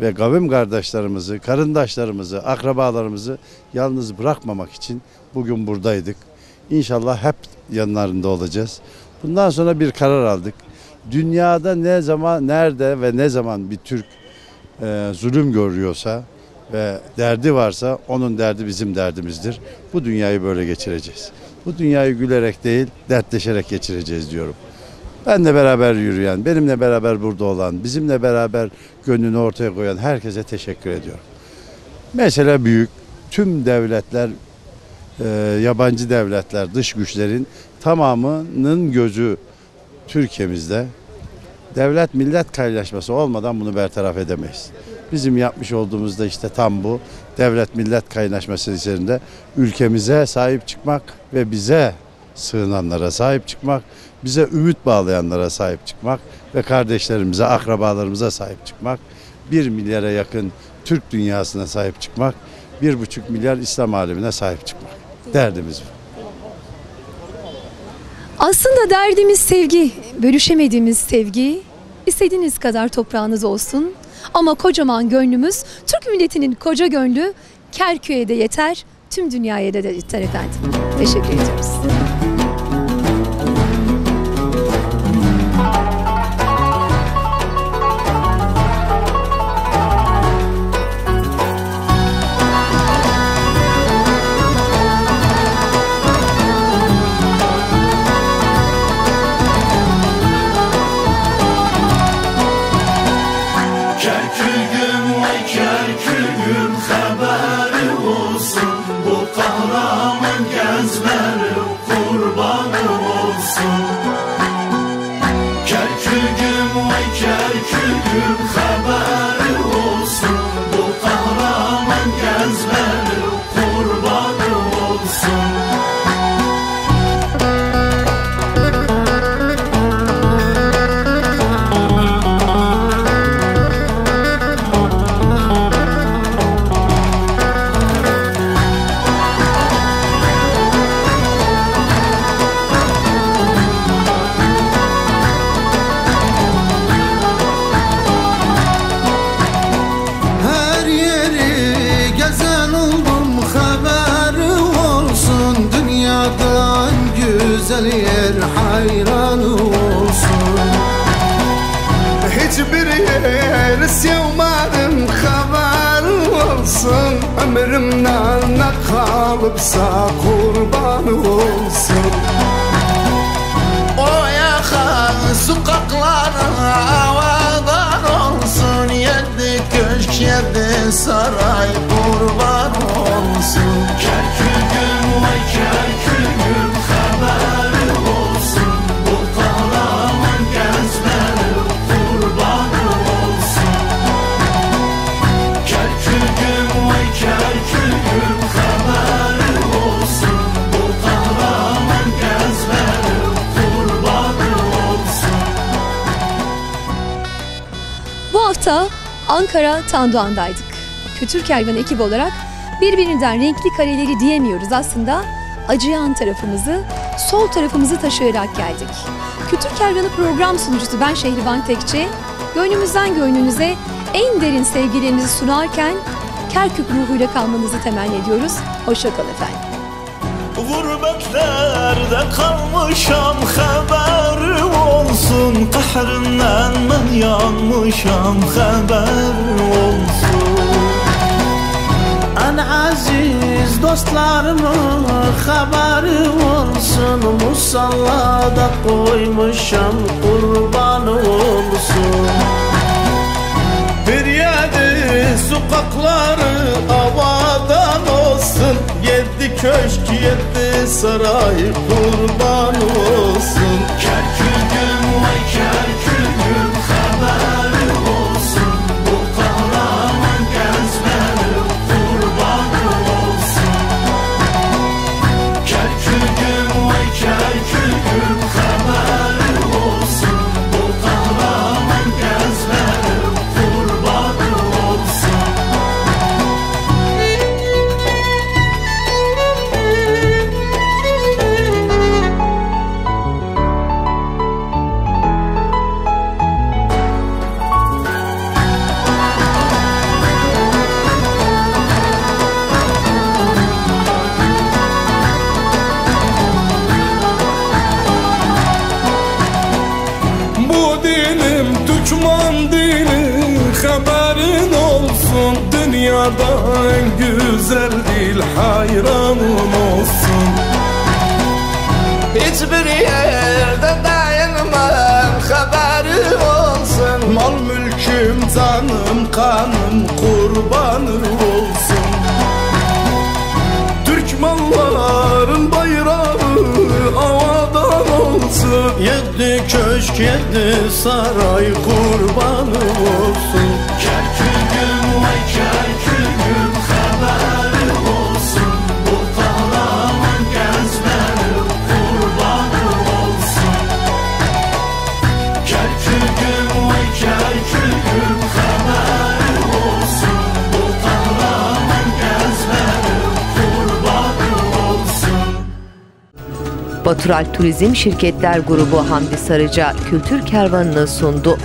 ve kavim kardeşlerimizi, karındaşlarımızı, akrabalarımızı yalnız bırakmamak için bugün buradaydık. İnşallah hep yanlarında olacağız. Bundan sonra bir karar aldık. Dünyada ne zaman, nerede ve ne zaman bir Türk zulüm görüyorsa ve derdi varsa onun derdi bizim derdimizdir. Bu dünyayı böyle geçireceğiz. Bu dünyayı gülerek değil, dertleşerek geçireceğiz diyorum. Benle beraber yürüyen, benimle beraber burada olan, bizimle beraber gönlünü ortaya koyan herkese teşekkür ediyorum. Mesele büyük. Tüm devletler, yabancı devletler, dış güçlerin tamamının gözü Türkiye'mizde. Devlet millet kaynaşması olmadan bunu bertaraf edemeyiz. Bizim yapmış olduğumuz da işte tam bu. Devlet millet kaynaşması üzerinde ülkemize sahip çıkmak ve bize sığınanlara sahip çıkmak, bize ümit bağlayanlara sahip çıkmak ve kardeşlerimize, akrabalarımıza sahip çıkmak, 1 milyara yakın Türk dünyasına sahip çıkmak, 1,5 milyar İslam alemine sahip çıkmak. Derdimiz bu. Aslında derdimiz sevgi, bölüşemediğimiz sevgi. İstediğiniz kadar toprağınız olsun. Ama kocaman gönlümüz, Türk milletinin koca gönlü Kerkük'e de yeter, tüm dünyaya da yeter efendim. Teşekkür ediyoruz. Ömrümden kalıpsa kurban olsun. O yakan sokakların havadan olsun. 7 köşk 7 saray kurban olsun. Kerkük'üm vay Kerkük'üm haberi olsun. Bu kahraman gençler kurban olsun. Kerkük'üm vay Kerkük'üm haberi olsun. Bu kahraman gençler kurban olsun. Bu hafta Ankara Tandoğan'daydık. Kültür Kervanı ekibi olarak birbirinden renkli kareleri diyemiyoruz aslında. Acıyan tarafımızı, sol tarafımızı taşıyarak geldik. Kültür Kervanı program sunucusu ben Şehriban Tekçe. Gönlümüzden gönlünüze en derin sevgilerimizi sunarken Kerkük ruhuyla kalmanızı temenni ediyoruz. Hoşça kalın efendim. Gurbetlerde kalmışam haber olsun. Kahrından ben yanmışam haber olsun. En aziz dostlarımın haberi olsun. Musallada koymuşam kurban olsun. Bir yedi sokakları havadan olsun. 7 köşk 7 saray kurban olsun. Kerkük'üm vay Kerkük'üm haberi olsun. Bu kahraman gezmenim kurban olsun. Kerkük'üm vay Kerkük'üm haberi olsun. Bu kahraman gezmenim kurban olsun. Bu dinim Türkmen dini haberin olsun. Dünyada en güzel dil hayranın olsun. Hiçbir yerde dayanmam haberi olsun. Mal mülküm canım kanım kurbanı olsun. Türkmenlerin bayrağı havadan olsun. Yedi köşk yedi saray kurbanı olsun. Kerkük'üm vay Kerkük'üm haberi olsun. Bu kahraman gezmenim kurbanı olsun. Kerkük'üm vay Kerkük'üm haberi olsun. Bu kahraman gezmenim kurbanı olsun. Batural Turizm Şirketler Grubu Hamdi Sarıca Kültür Kervanı'nı sundu.